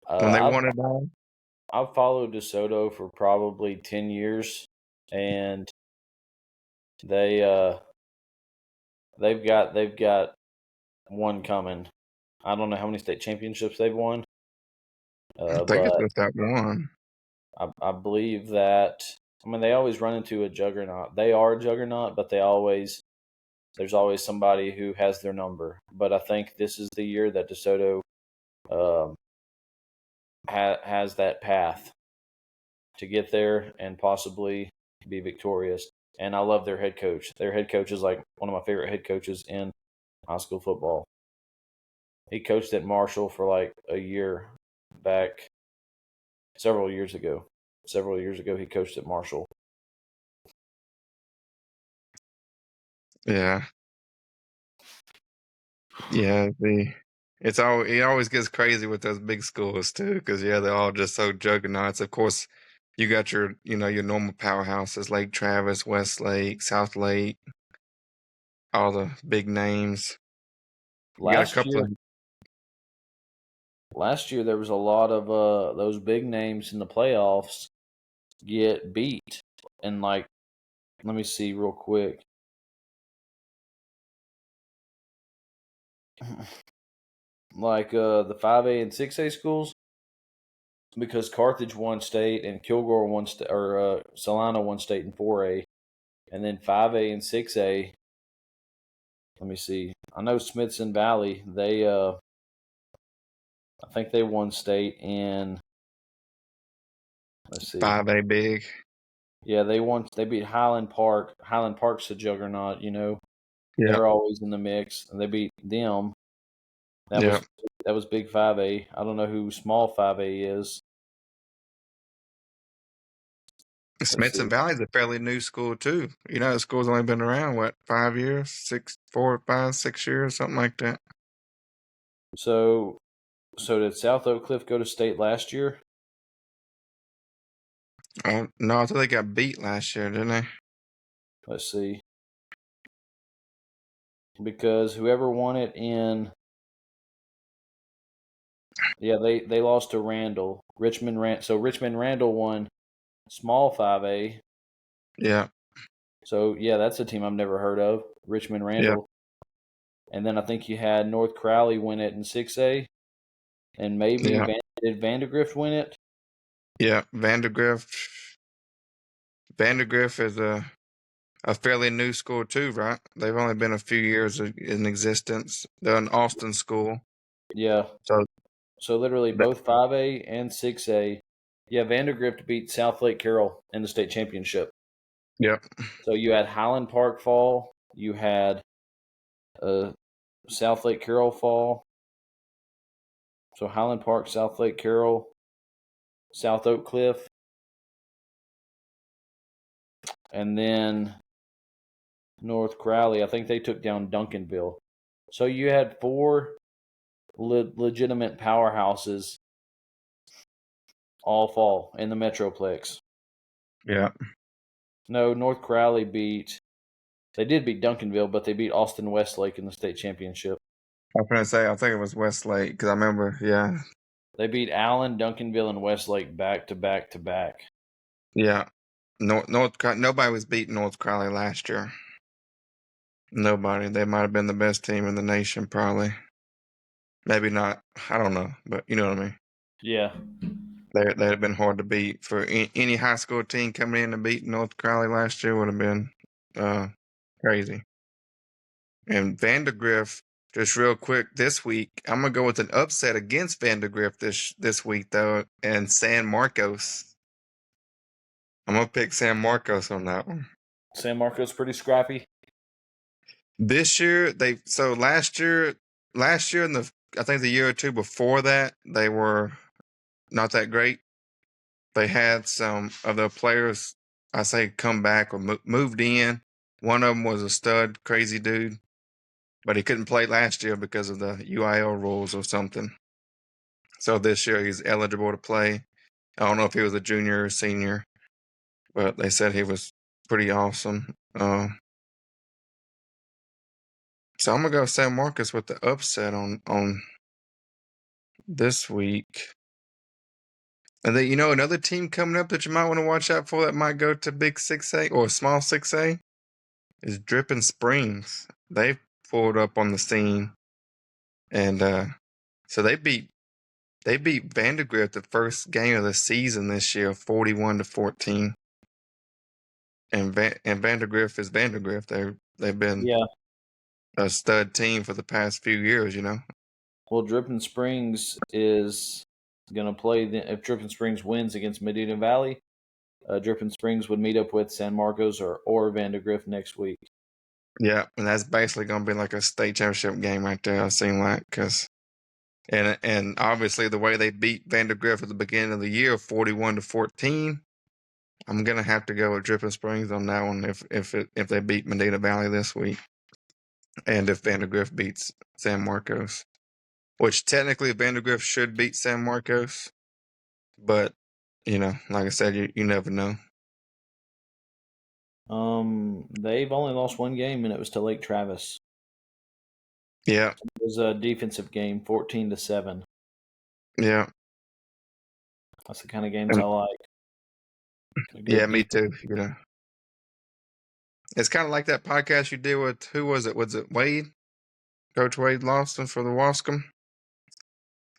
When they I've won it all? I've followed DeSoto for probably 10 years, and they they've got one coming. I don't know how many state championships they've won, I think it's but just that one. I believe that. I mean, they always run into a juggernaut. They are a juggernaut, but there's always somebody who has their number. But I think this is the year that DeSoto um, has that path to get there and possibly be victorious. And I love their head coach. Their head coach is like one of my favorite head coaches in high school football. He coached at Marshall for like a year back several years ago. Several years ago, he coached at Marshall. Yeah. Yeah, it always gets crazy with those big schools too, because yeah, they're all just so juggernauts. Of course, you got your normal powerhouses, Lake Travis, Westlake, South Lake, all the big names. You got a Last couple year, of last year there was a lot of those big names in the playoffs, get beat. And like, let me see real quick. Like the 5A and 6A schools, because Carthage won state and Kilgore won state, or Salina won state in 4A, and then 5A and 6A. Let me see. I know Smithson Valley. They, I think they won state in. Let's see. 5A big. Yeah, they won. They beat Highland Park. Highland Park's a juggernaut. Yeah. They're always in the mix, and they beat them. That Yeah. was that was big 5A. I don't know who small 5A is. Let's Smithson see. Valley's a fairly new school too. The school's only been around what, 5 years, 6 years, something like that. So did South Oak Cliff go to state last year? No, I thought they got beat last year, didn't they? Let's see. Because whoever won it in, yeah, they lost to Randall. So Richmond Randall won small 5A. Yeah. So yeah, that's a team I've never heard of. Richmond Yeah. Randall. And then I think you had North Crowley win it in 6A, and maybe Yeah. did Vandergrift win it? Yeah. Vandergrift is a fairly new school too, right? They've only been a few years in existence. They're an Austin school. Yeah. So So literally that, both 5A and 6A. Yeah, Vandergrift beat South Lake Carroll in the state championship. yep. So you had Highland Park fall, you had uh, South Lake Carroll fall. So Highland Park, South Lake Carroll, South Oak Cliff, and then North Crowley. I think they took down Duncanville. So you had four legitimate powerhouses all fall in the Metroplex. Yeah. No, North Crowley beat. They did beat Duncanville, but they beat Austin Westlake in the state championship. I was gonna say, I think it was Westlake because I remember. Yeah. They beat Allen, Duncanville, and Westlake back to back to back. Yeah. Nobody was beating North Crowley last year. Nobody. They might have been the best team in the nation, probably. Maybe not. I don't know, but you know what I mean. Yeah. They'd have been hard to beat for any high school team coming in and beating North Crowley last year would have been crazy. And Vandergrift, just real quick, this week I'm gonna go with an upset against Vandergrift this week though, and San Marcos. I'm gonna pick San Marcos on that one. San Marcos pretty scrappy. This year last year and I think the year or two before that they were not that great. They had some of their players, I say, come back or moved in. One of them was a stud, crazy dude, but he couldn't play last year because of the UIL rules or something. So this year he's eligible to play. I don't know if he was a junior or senior, but they said he was pretty awesome. So I'm gonna go San Marcos with the upset on this week. And then another team coming up that you might want to watch out for that might go to Big 6A or Small 6A is Dripping Springs. They've pulled up on the scene, and so they beat Vandergrift the first game of the season this year, 41-14. And Vandergrift is Vandergrift. They've been Yeah. a stud team for the past few years. Well, Dripping Springs is going to play. If Dripping Springs wins against Medina Valley, Dripping Springs would meet up with San Marcos or Vandergrift next week. Yeah, and that's basically going to be like a state championship game right there. It seems like and obviously the way they beat Vandergrift at the beginning of the year, 41-14. I'm gonna have to go with Dripping Springs on that one if they beat Medina Valley this week, and if Vandergrift beats San Marcos, which technically Vandergrift should beat San Marcos, but like I said, you never know. They've only lost one game, and it was to Lake Travis. Yeah, It was a defensive game, 14-7. yeah, That's the kind of games and I like. A Yeah, good me defense. too. It's kind of like that podcast you did with who was it? Was it Wade? Coach Wade Lawson for the Wascom.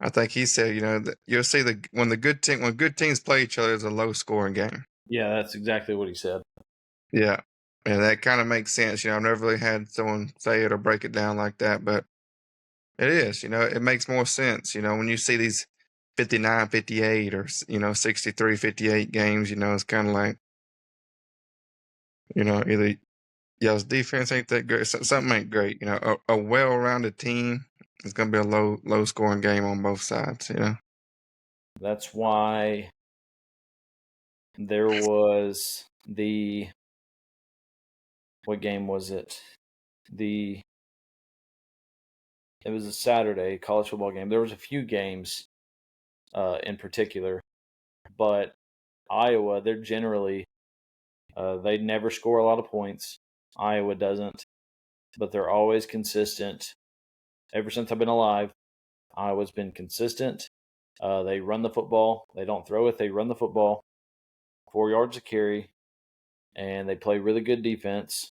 I think he said, that you'll see when good teams play each other, it's a low scoring game. Yeah, that's exactly what he said. Yeah, and that kind of makes sense. I've never really had someone say it or break it down like that, but it is. It makes more sense. When you see these 59-58 or 63-58 games, it's kind of like either y'all's defense ain't that great, something ain't great. A well rounded team is gonna be a low scoring game on both sides. That's why there was what game was it? It was a Saturday college football game. There was a few games in particular, but Iowa, they're generally they never score a lot of points. Iowa doesn't, but they're always consistent. Ever since I've been alive, Iowa's been consistent. They run the football. They don't throw it. They run the football. 4 yards a carry, and they play really good defense.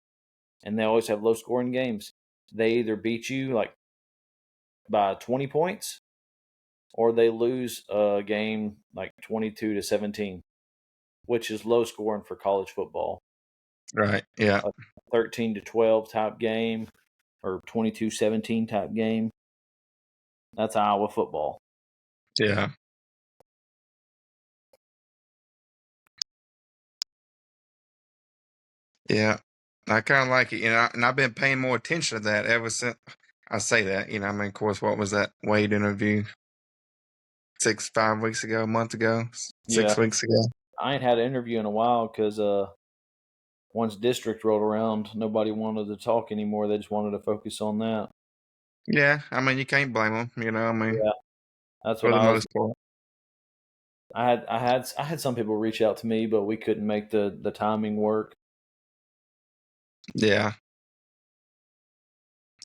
And they always have low scoring games. They either beat you like by 20 points, or they lose a game like 22-17, which is low scoring for college football. Right. Yeah. A 13-12 type game or 22-17 type game. That's Iowa football. Yeah. Yeah. I kind of like it, and I've been paying more attention to that ever since I say that, of course, what was that Wade interview 5 weeks ago, a month ago, Yeah, 6 weeks ago? I ain't had an interview in a while because once district rolled around, nobody wanted to talk anymore. They just wanted to focus on that. Yeah. You can't blame them, Yeah, that's for what the I was. most part. I had some people reach out to me, but we couldn't make the timing work. Yeah.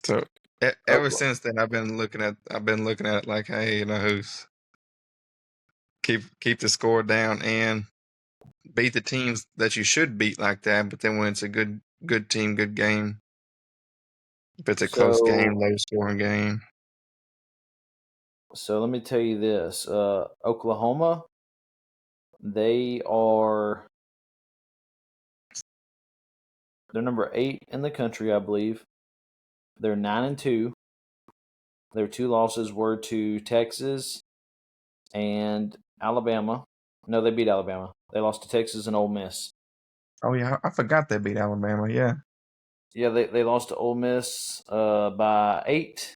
So ever Oklahoma. since then, I've been looking at it like, hey, who's keep the score down and beat the teams that you should beat like that. But then when it's a good team, good game, if it's a close game, So low scoring game. so let me tell you this. Oklahoma, they are they're number 8 in the country, I believe. They're 9-2. Their 2 losses were to Texas and Alabama. No, they beat Alabama. They lost to Texas and Ole Miss. Oh yeah, I forgot they beat Alabama. Yeah. Yeah, they lost to Ole Miss by 8,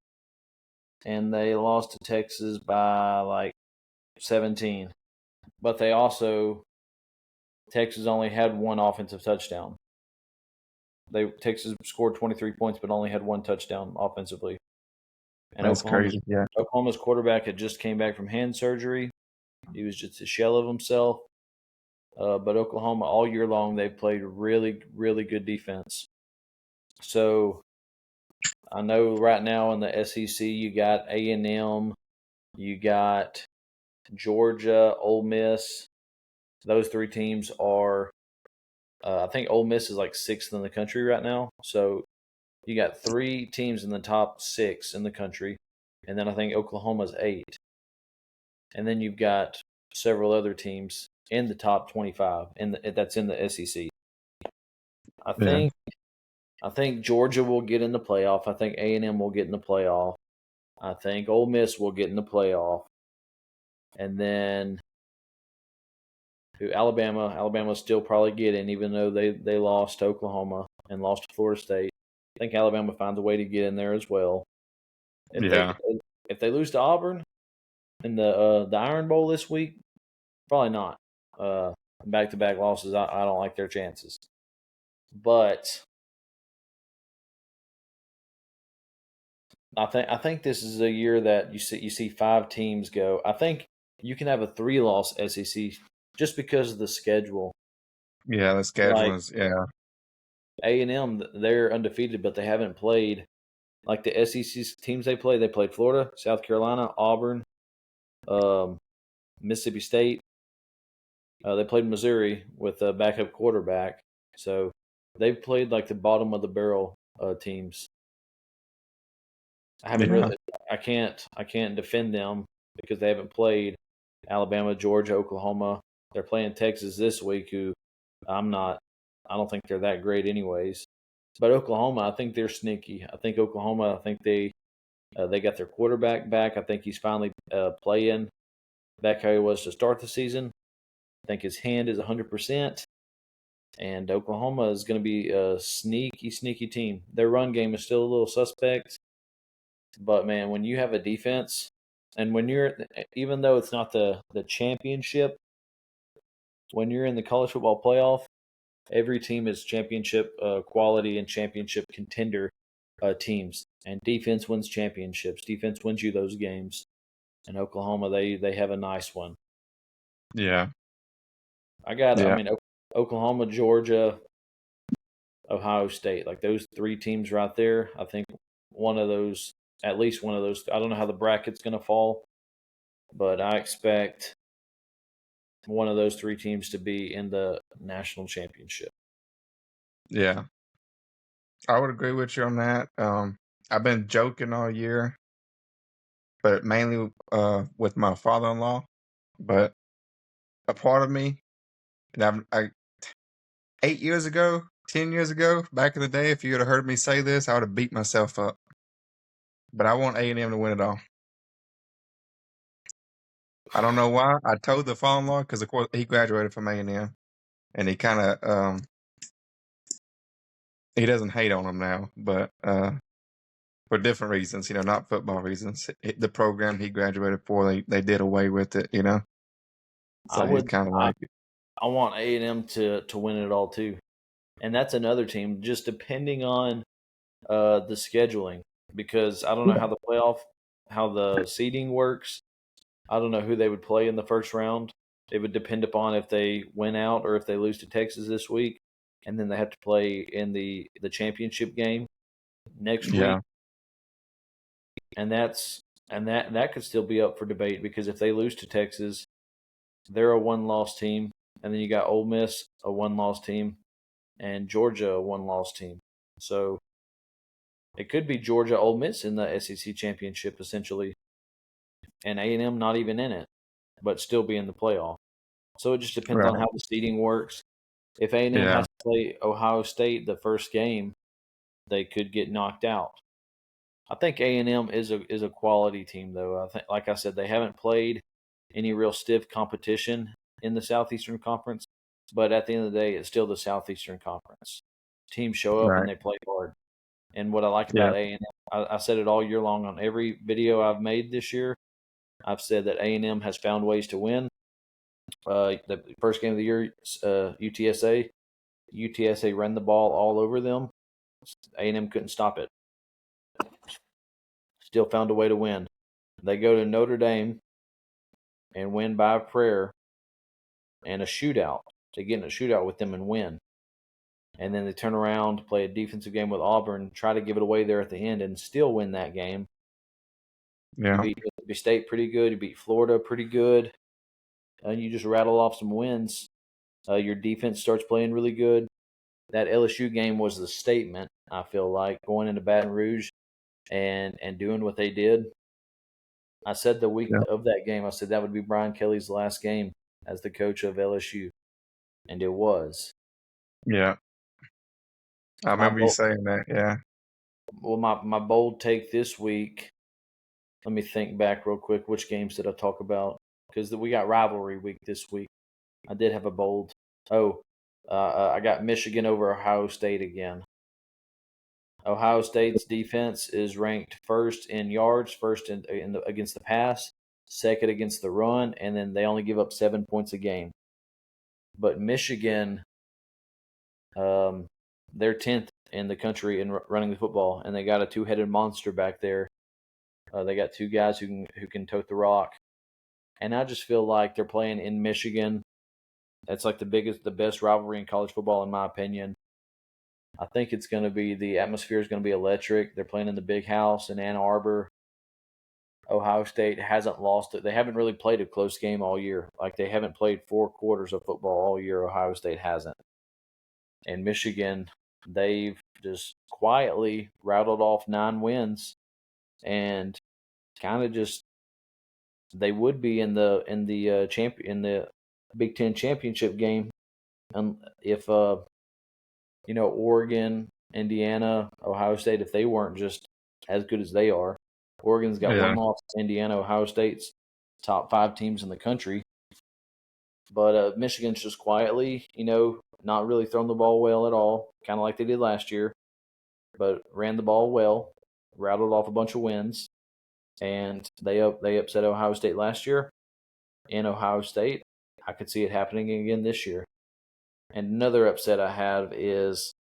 and they lost to Texas by like 17. But Texas only had one offensive touchdown. Texas scored 23 points, but only had one touchdown offensively. And That's crazy. Yeah. Oklahoma's quarterback had just came back from hand surgery. He was just a shell of himself. But Oklahoma all year long they've played really, really good defense. So I know right now in the SEC you got A&M, you got Georgia, Ole Miss. Those 3 teams are. I think Ole Miss is like 6th in the country right now. So you got 3 teams in the top 6 in the country, and then I think Oklahoma's 8, and then you've got several other teams in the top 25, and that's in the SEC. I Yeah. think I think Georgia will get in the playoff. I think A&M will get in the playoff. I think Ole Miss will get in the playoff, and then Alabama still probably get in, even though they lost to Oklahoma and lost to Florida State. I think Alabama finds a way to get in there as well. If they Yeah. if they lose to Auburn in the Iron Bowl this week, probably not. Back-to-back losses, I don't like their chances. But I think this is a year that you see 5 teams go. I think you can have a 3-loss SEC just because of the schedule. Yeah. The schedule Like is yeah. A&M, they're undefeated, but they haven't played like the SEC teams they play. They played Florida, South Carolina, Auburn, um, Mississippi State, They played Missouri with a backup quarterback, so they've played like the bottom of the barrel teams. I haven't Yeah. really, I can't defend them because they haven't played Alabama, Georgia, Oklahoma. They're playing Texas this week, who I'm not. I don't think they're that great, anyways. But Oklahoma, I think they're sneaky. I think Oklahoma. I think they got their quarterback back. I think he's finally playing back how he was to start the season. I think his hand is 100%. And Oklahoma is going to be a sneaky, sneaky team. Their run game is still a little suspect, but man, when you have a defense, and when you're, even though it's not the championship, when you're in the college football playoff, every team is championship quality and championship contender teams. And defense wins championships. Defense wins you those games. And Oklahoma, they have a nice one. Yeah. I Yeah. mean, Oklahoma, Georgia, Ohio State, like those three teams right there. I think one of those, at least one of those. I don't know how the bracket's going to fall, but I expect one of those three teams to be in the national championship. Yeah. I would agree with you on that. I've been joking all year, but mainly with my father-in-law. But a part of me, and I 8 years ago, 10 years ago, back in the day, if you would have heard me say this, I would have beat myself up. But I want A&M to win it all. I don't know why. I told the father-in-law because, of course, he graduated from A&M, and he kind of he doesn't hate on them now, but for different reasons, not football reasons. The program he graduated for, they did away with it. I So he's would, kind of I, like, I want A&M to win it all too, and that's another team. Just depending on the scheduling, because I don't know how the seeding works. I don't know who they would play in the first round. It would depend upon if they win out or if they lose to Texas this week, and then they have to play in the championship game next week, yeah, and that could still be up for debate because if they lose to Texas, they're a one-loss team, and then you got Ole Miss, a one-loss team, and Georgia, a one-loss team. So it could be Georgia, Ole Miss in the SEC championship essentially, and A&M not even in it, but still be in the playoff. So it just depends on right, how the seeding works. If A&M yeah, has to play Ohio State the first game, they could get knocked out. I think A&M is a quality team though. I think, like I said, they haven't played any real stiff competition in the Southeastern Conference, but at the end of the day, it's still the Southeastern Conference. Teams show up and right, they play hard. And what I like yeah, about A&M, I said it all year long on every video I've made this year. I've said that A&M has found ways to win. The first game of the year, UTSA. UTSA ran the ball all over them. A&M couldn't stop it. Still found a way to win. They go to Notre Dame and win by a prayer and a shootout. To get in a shootout with them and win. And then they turn around, play a defensive game with Auburn, try to give it away there at the end, and still win that game. You yeah, beat Mississippi State pretty good. You beat Florida pretty good. And you just rattle off some wins. Your defense starts playing really good. That LSU game was the statement, I feel like, going into Baton Rouge and doing what they did. I said the week yeah, of that game, I said that would be Brian Kelly's last game as the coach of LSU, and it was. yeah. I My remember you bold, saying that. Yeah, my bold take this week. Let me think back real quick. Which games did I talk about? Because we got rivalry week this week. I did have a bold. Oh, I got Michigan over Ohio State again. Ohio State's defense is ranked first in yards, first against the pass, second against the run, and then they only give up 7 points a game. But Michigan, um, they're 10th in the country in running the football, and they got a two-headed monster back there. They got two guys who can tote the rock, and I just feel like they're playing in Michigan. That's like the best rivalry in college football, in my opinion. I think the atmosphere is going to be electric. They're playing in the big house in Ann Arbor. Ohio State hasn't lost it. They haven't really played a close game all year. Like they haven't played 4 quarters of football all year. Ohio State hasn't. And Michigan, they've just quietly rattled off 9 wins, and kind of just they would be in the Big Ten championship game, if Oregon, Indiana, Ohio State, if they weren't just as good as they are. Oregon's got Yeah. one loss. Indiana, Ohio State's top 5 teams in the country. But Michigan's just quietly, not really throwing the ball well at all, kind of like they did last year, but ran the ball well, rattled off a bunch of wins, and they upset Ohio State last year. In Ohio State, I could see it happening again this year. And another upset I have is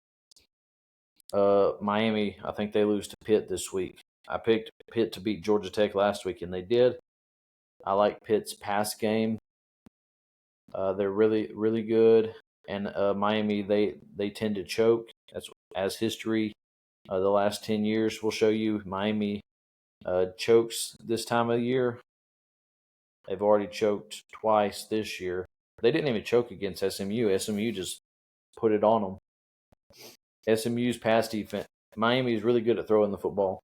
Miami. I think they lose to Pitt this week. I picked Pitt to beat Georgia Tech last week, and they did. I like Pitt's pass game. They're really, really good. And Miami, they tend to choke. That's as history. The last 10 years will show you. Miami chokes this time of year. They've already choked twice this year. They didn't even choke against SMU. SMU just put it on them. SMU's pass defense. Miami is really good at throwing the football.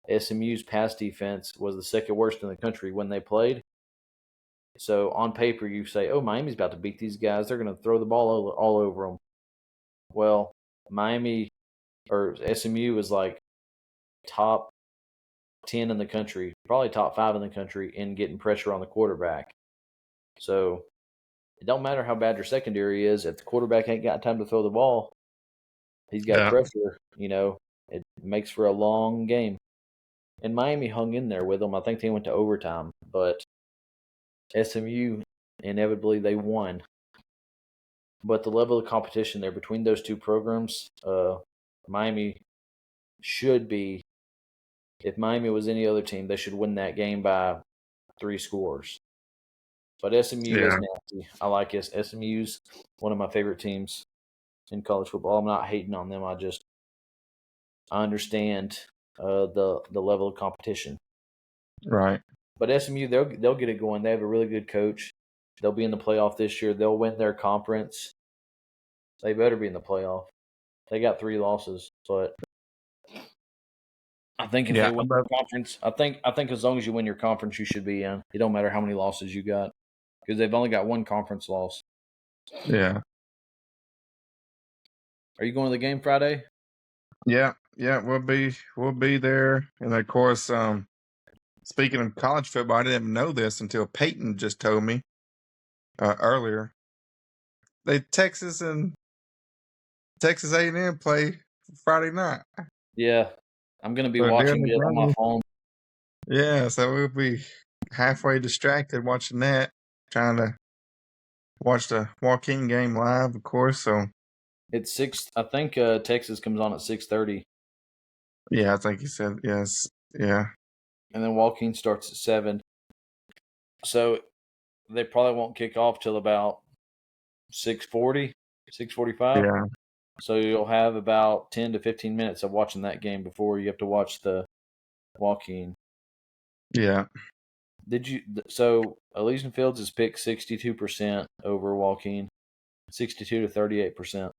SMU's pass defense was the second worst in the country when they played. So on paper, you say, "Oh, Miami's about to beat these guys. They're going to throw the ball all over them." Well, Miami or SMU is like top 10 in the country, probably top 5 in the country in getting pressure on the quarterback. So it don't matter how bad your secondary is. If the quarterback ain't got time to throw the ball, he's got Yeah. pressure. It makes for a long game. And Miami hung in there with them. I think they went to overtime, but SMU inevitably they won. But the level of competition there between those two programs, Miami should be. If Miami was any other team, they should win that game by 3 scores. But SMU is Yeah. nasty. I like it. SMU's one of my favorite teams in college football. I'm not hating on them. I understand the level of competition. Right. But SMU, they'll get it going. They have a really good coach. They'll be in the playoff this year. They'll win their conference. They better be in the playoff. They got 3 losses, but I think if they Yeah. win their conference, I think as long as you win your conference, you should be in. It don't matter how many losses you got because they've only got 1 conference loss. Yeah. Are you going to the game Friday? Yeah. Yeah. We'll be there. And of course, speaking of college football, I didn't even know this until Peyton just told me earlier. Texas and Texas A&M play Friday night. Yeah, I'm going to be So during watching the it on my game, phone. yeah. So we'll be halfway distracted watching that, trying to watch the Joaquin game live, of course. So It's 6. I think Texas comes on at 6:30, yeah, I think he said yes. Yeah. and then Joaquin starts at 7. So they probably won't kick off till about 6:40, 6:45. Yeah. So you'll have about 10 to 15 minutes of watching that game before you have to watch the Joaquin. Yeah. So Elysian Fields is picked 62% over Joaquin, 62 to 38%.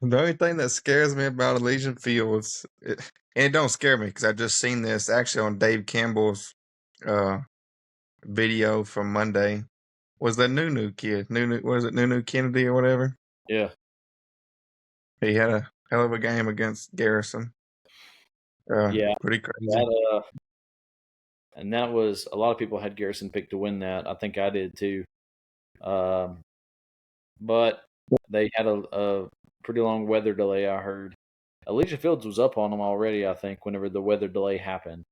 The only thing that scares me about Elysian Fields, and it don't scare me because I just seen this actually on Dave Campbell's uh, video from Monday, was the Nunu kid. Was it Nunu Kennedy or whatever? Yeah. He had a hell of a game against Garrison. Yeah. Pretty crazy. That and that was a lot of people had Garrison picked to win that. I think I did too. Um, but they had a pretty long weather delay, I heard. Alicia Fields was up on them already, I think, whenever the weather delay happened.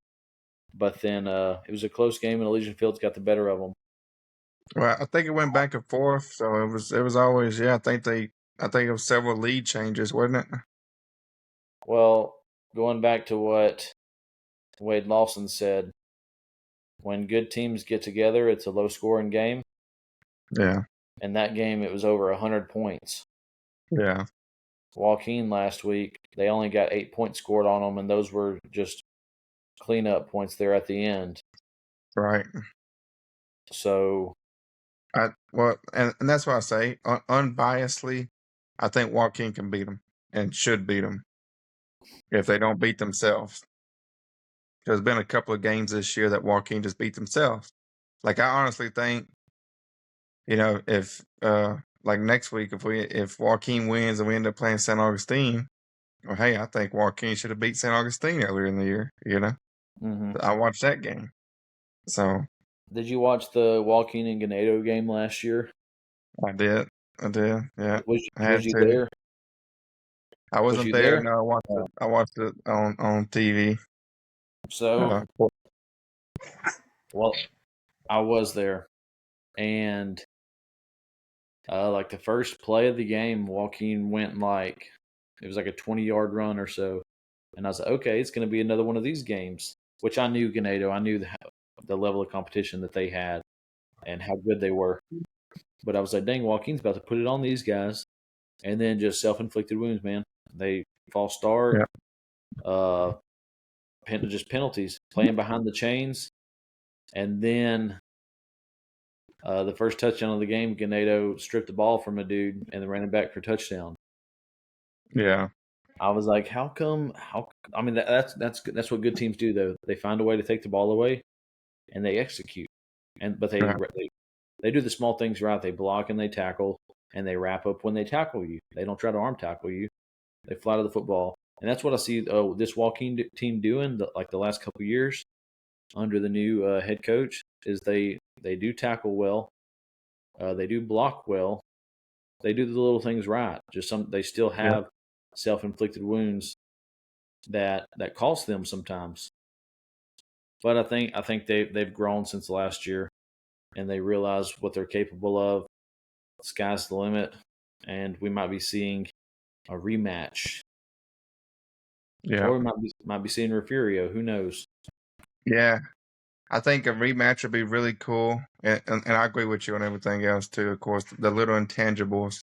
But then it was a close game, and Elysian Fields got the better of them. Well, I think it went back and forth, so it was always I think it was several lead changes, wasn't it? Well, going back to what Wade Lawson said, when good teams get together, it's a low-scoring game. Yeah. And that game, it was over 100 points. Yeah. Joaquin last week, they only got 8 points scored on them, and those were just cleanup points there at the end. Right. So And that's why I say unbiasedly, I think Joaquin can beat them and should beat them if they don't beat themselves. There's been a couple of games this year that Joaquin just beat themselves. Like I honestly think, if like next week if Joaquin wins and we end up playing St. Augustine, well, hey, I think Joaquin should have beat St. Augustine earlier in the year. mhm. I watched that game, so Did you watch the Joaquin and Ganado game last year? I did, yeah, I Was had you to. there? I Was wasn't you there. there? No, I watched it. Uh, I watched it on TV. so, Uh, well, I was there, and like the first play of the game, Joaquin went like it was like a 20-yard run or so, and I was like, okay, it's going to be another one of these games. Which I knew Ganado. I knew the level of competition that they had and how good they were. But I was like, dang, Joaquin's about to put it on these guys, and then just self-inflicted wounds, man. They false start, yeah, uh, just penalties, playing behind the chains, and then the first touchdown of the game, Ganado stripped the ball from a dude and then ran it back for a touchdown. yeah, I was like, how come? I mean, that's what good teams do, though. They find a way to take the ball away and they execute. But yeah, they do the small things right. They block and they tackle and they wrap up when they tackle you. They don't try to arm tackle you. They fly to the football, and that's what I see. This Joaquin team doing like the last couple years under the new head coach is they do tackle well, they do block well, they do the little things right. Just they still yeah, have self inflicted wounds that cost them sometimes. But I think they've grown since last year, and they realize what they're capable of. Sky's the limit, and we might be seeing a rematch, yeah, or we might be seeing Refugio. Who knows? yeah. I think a rematch would be really cool, and I agree with you on everything else too. Of course, the little intangibles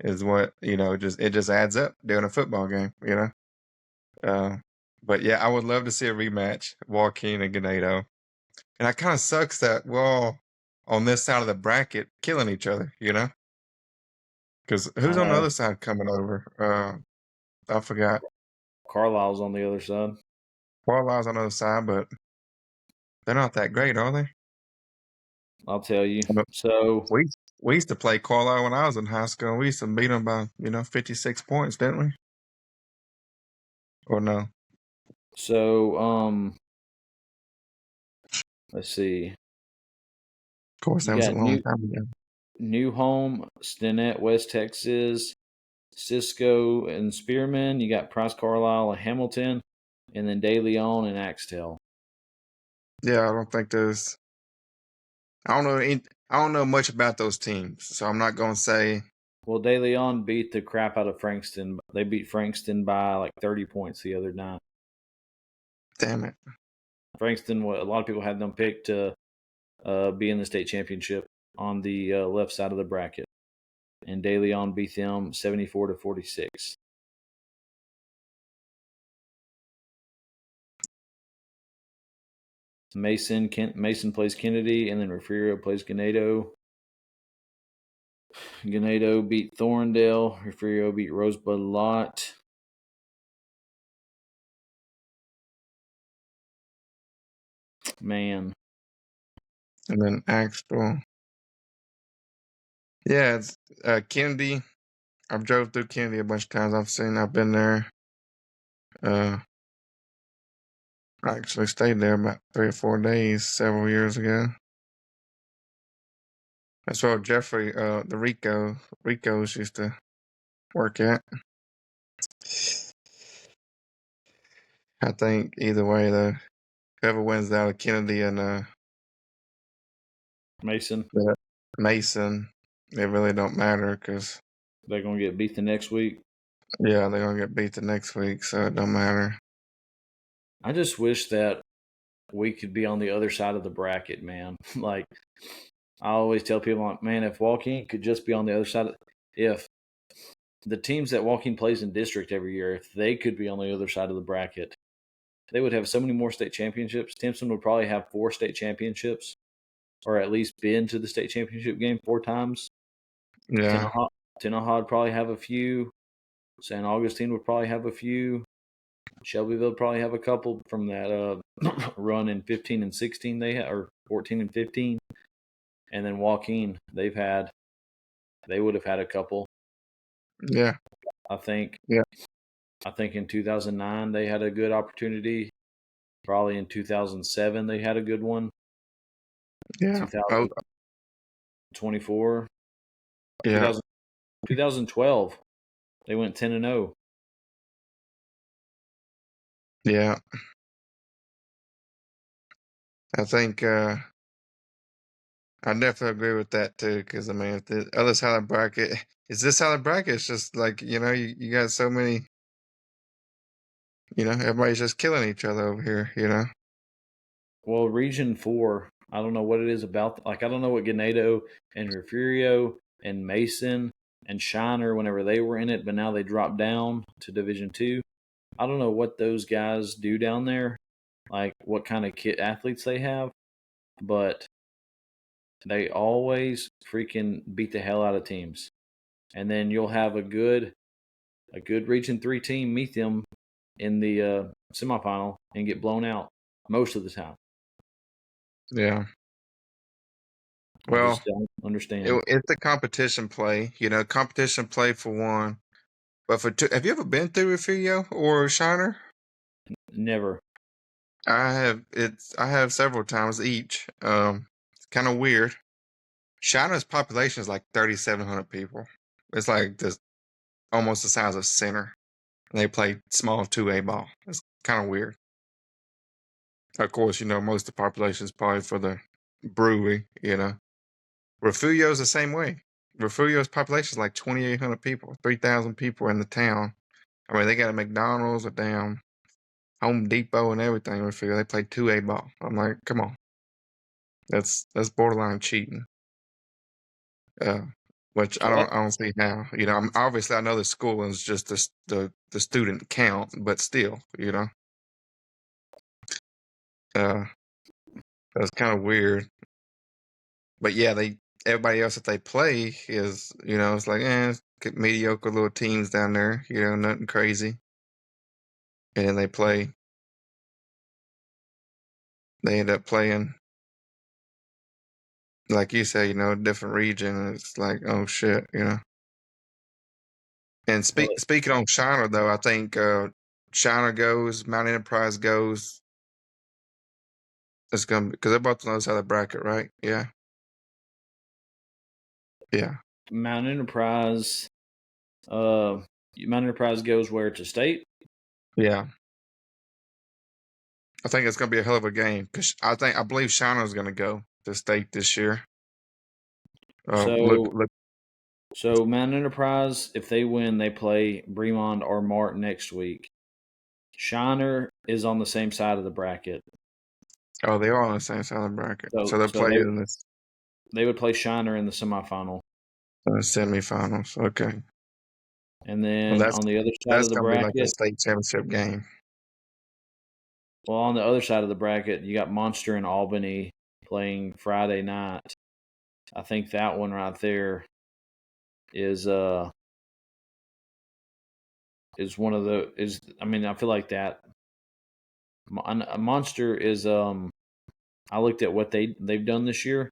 is what just adds up during a football game. Uh, but yeah, I would love to see a rematch, Joaquin and Ganado. And it kind of sucks that we're all on this side of the bracket killing each other. Because I who's on the know other side coming over? I forgot. Carlisle's on the other side. Carlisle's on the other side, but they're not that great, are they? I'll tell you. I know- So, We we used to play Carlisle when I was in high school. We used to beat them by 56 points, didn't we? Or no? so, let's see. Of course, You that was a got long time ago. New Home, Stinnett, West Texas, Cisco, and Spearman. You got Price Carlisle and Hamilton, and then De Leon and Axtell. Yeah, I don't think there's. I don't know. I don't know much about those teams, so I'm not gonna say. Well, De Leon beat the crap out of Frankston. They beat Frankston by like 30 points the other night. Damn it. Frankston, a lot of people had them picked to be in the state championship on the left side of the bracket, and De Leon beat them 74-46. Mason plays Kennedy, and then Refugio plays Ganado. Ganado beat Thorndale. Refugio beat Rosebud Lot. Man, And then Axtell. Yeah, it's Kennedy. I've drove through Kennedy a bunch of times. I've been there. Uh, I actually stayed there about 3 or 4 days several years ago. That's where Jeffrey, the Ricos used to work at. I think either way, though, whoever wins out of Kennedy and Mason, Mason, it really don't matter because they're going to get beat the next week. yeah, they're gonna get beat the next week, so it don't matter. I just wish that we could be on the other side of the bracket, man. Like, I always tell people, like, man, if Joaquin could just be on the other side, if the teams that Joaquin plays in district every year, if they could be on the other side of the bracket, they would have so many more state championships. Timpson would probably have 4 state championships, or at least been to the state championship game 4 times. Yeah. Tenaha would probably have a few. St. Augustine would probably have a few. Shelbyville would probably have a couple from that run in 15 and 16 they had, or 14 and 15. And then Joaquin, they would have had a couple. Yeah. I think. Yeah. I think in 2009 they had a good opportunity. Probably in 2007 they had a good one. Yeah. Oh, 2024, yeah. 2012 they went 10-0. Yeah. I think I definitely agree with that too. Because I mean, if the other side of the bracket is this side of the bracket, it's just like you got so many. Everybody's just killing each other over here. Well, Region 4, I don't know what it is about. Like, I don't know what Ganado and Refugio and Mason and Shiner, whenever they were in it, but now they dropped down to Division 2. I don't know what those guys do down there, like what kind of athletes they have, but they always freaking beat the hell out of teams. And then you'll have a good Region 3 team meet them in the semifinal and get blown out most of the time. Yeah. I Well, just don't understand. it's a competition play. Competition play for one. But for two, have you ever been through Refugio or Shiner? Never. I have. I have several times each. It's kind of weird. Shiner's population is like 3,700 people. It's like just almost the size of Center. And they play small 2A ball. It's kind of weird. Of course, most of the population is probably for the brewery. Refugio's the same way. Refugio's population is like 2,800 people, 3,000 people in the town. I mean, they got a McDonald's, a damn Home Depot, and everything. Refugio, they play 2A ball. I'm like, come on, that's borderline cheating. Which I So don't see how. Obviously I know the school is just the student count, but still, uh, that's kind of weird. But yeah, everybody else that they play is it's like mediocre little teams down there, nothing crazy, and then they end up playing like you say, different region. And it's like, oh shit. And well, speaking on Shiner though, I think Shiner goes, Mount Enterprise goes. It's gonna because they're both on the other side of the bracket, right? Yeah, yeah, Mount Enterprise. Mount Enterprise goes where, to state? yeah. I think it's gonna be a hell of a game because I believe Shiner's gonna go to state this year. So Look. so Mount Enterprise, if they win, they play Bremond or Mart next week. Shiner is on the same side of the bracket. Oh, they are on the same side of the bracket, so they're So playing in this they would play Shiner in the semifinal. semifinals. Okay, And well then on the other side that's of the gonna be like a bracket, state championship game. well, on the other side of the bracket, you got Monster and Albany playing Friday night. I think that one right there is one of the is. I mean, I feel like that Monster is. I looked at what they've done this year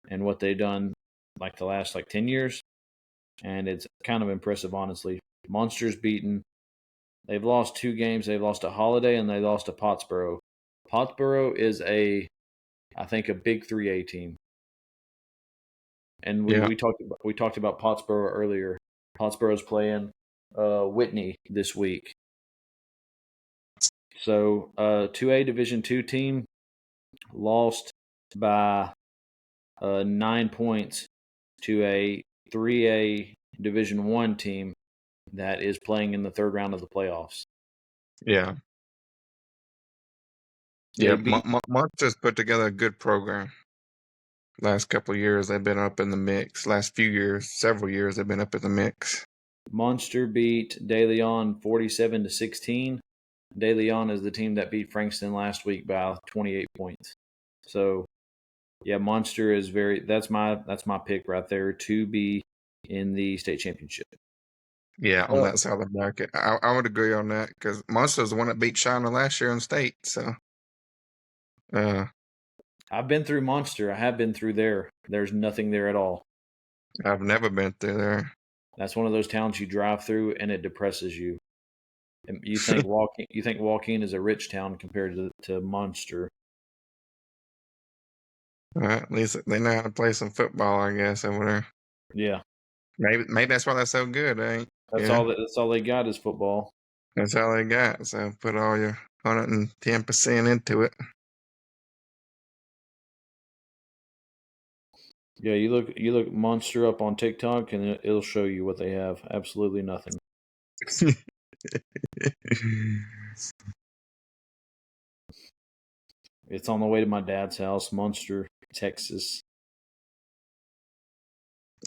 and what they've done like the last 10 years, and it's kind of impressive, honestly. Monsters beaten. They've lost 2 games. They've lost to Holiday and they lost to Pottsboro. Pottsboro is I think, a big 3A team. And Yeah, we talked about Pottsboro earlier. Pottsboro's playing Whitney this week. So 2A Division 2 team lost by 9 points to a 3A Division 1 team that is playing in the third round of the playoffs. yeah, They yeah. beat Monsters put together a good program. Last couple of years, they've been up in the mix. Last few years, several years, they've been up in the mix. Monster beat De Leon 47-16. De Leon is the team that beat Frankston last week by 28 points. So, yeah, Monster is that's my pick right there to be in the state championship. Yeah, on that side of the bracket, I would agree on that because Munster's the one that beat China last year in state. So, I've been through Monster. I have been through there. There's nothing there at all. I've never been through there. That's one of those towns you drive through and it depresses you. And you think Joaquin is a rich town compared to Monster. At least they know how to play some football, I guess, over there. Yeah, Maybe that's why they're so good, ain't? Yeah, that's all they got is football. that's all they got. So put all your 110% into it. Yeah, you look Monster up on TikTok and it'll show you what they have. Absolutely nothing. It's on the way to my dad's house, Monster, Texas.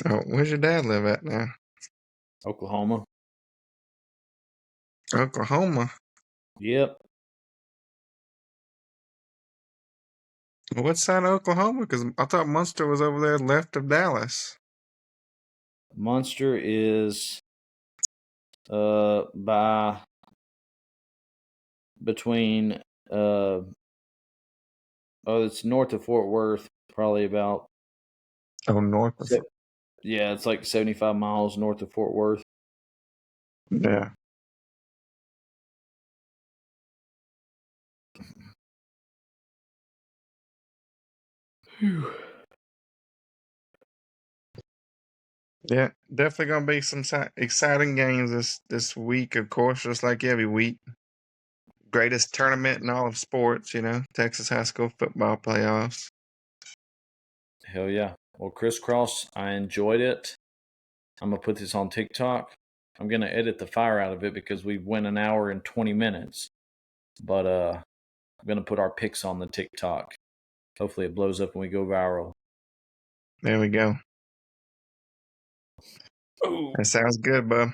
Oh, where's your dad live at now? Oklahoma. Oklahoma. Yep. What side of Oklahoma? Because I thought Munster was over there left of Dallas. Monster is by between it's north of Fort Worth, probably about North of. yeah, it's like 75 miles north of Fort Worth. Yeah. Whew. Yeah, definitely gonna be some exciting games this week, of course, just like every week. Greatest tournament in all of sports, Texas Highschool Football playoffs. Hell yeah. Well, Crisscross, I enjoyed it. I'm gonna put this on TikTok. I'm gonna edit the fire out of it because we went an hour and 20 minutes. But I'm gonna put our picks on the TikTok. Hopefully it blows up and we go viral. There we go. Ooh. That sounds good, bub.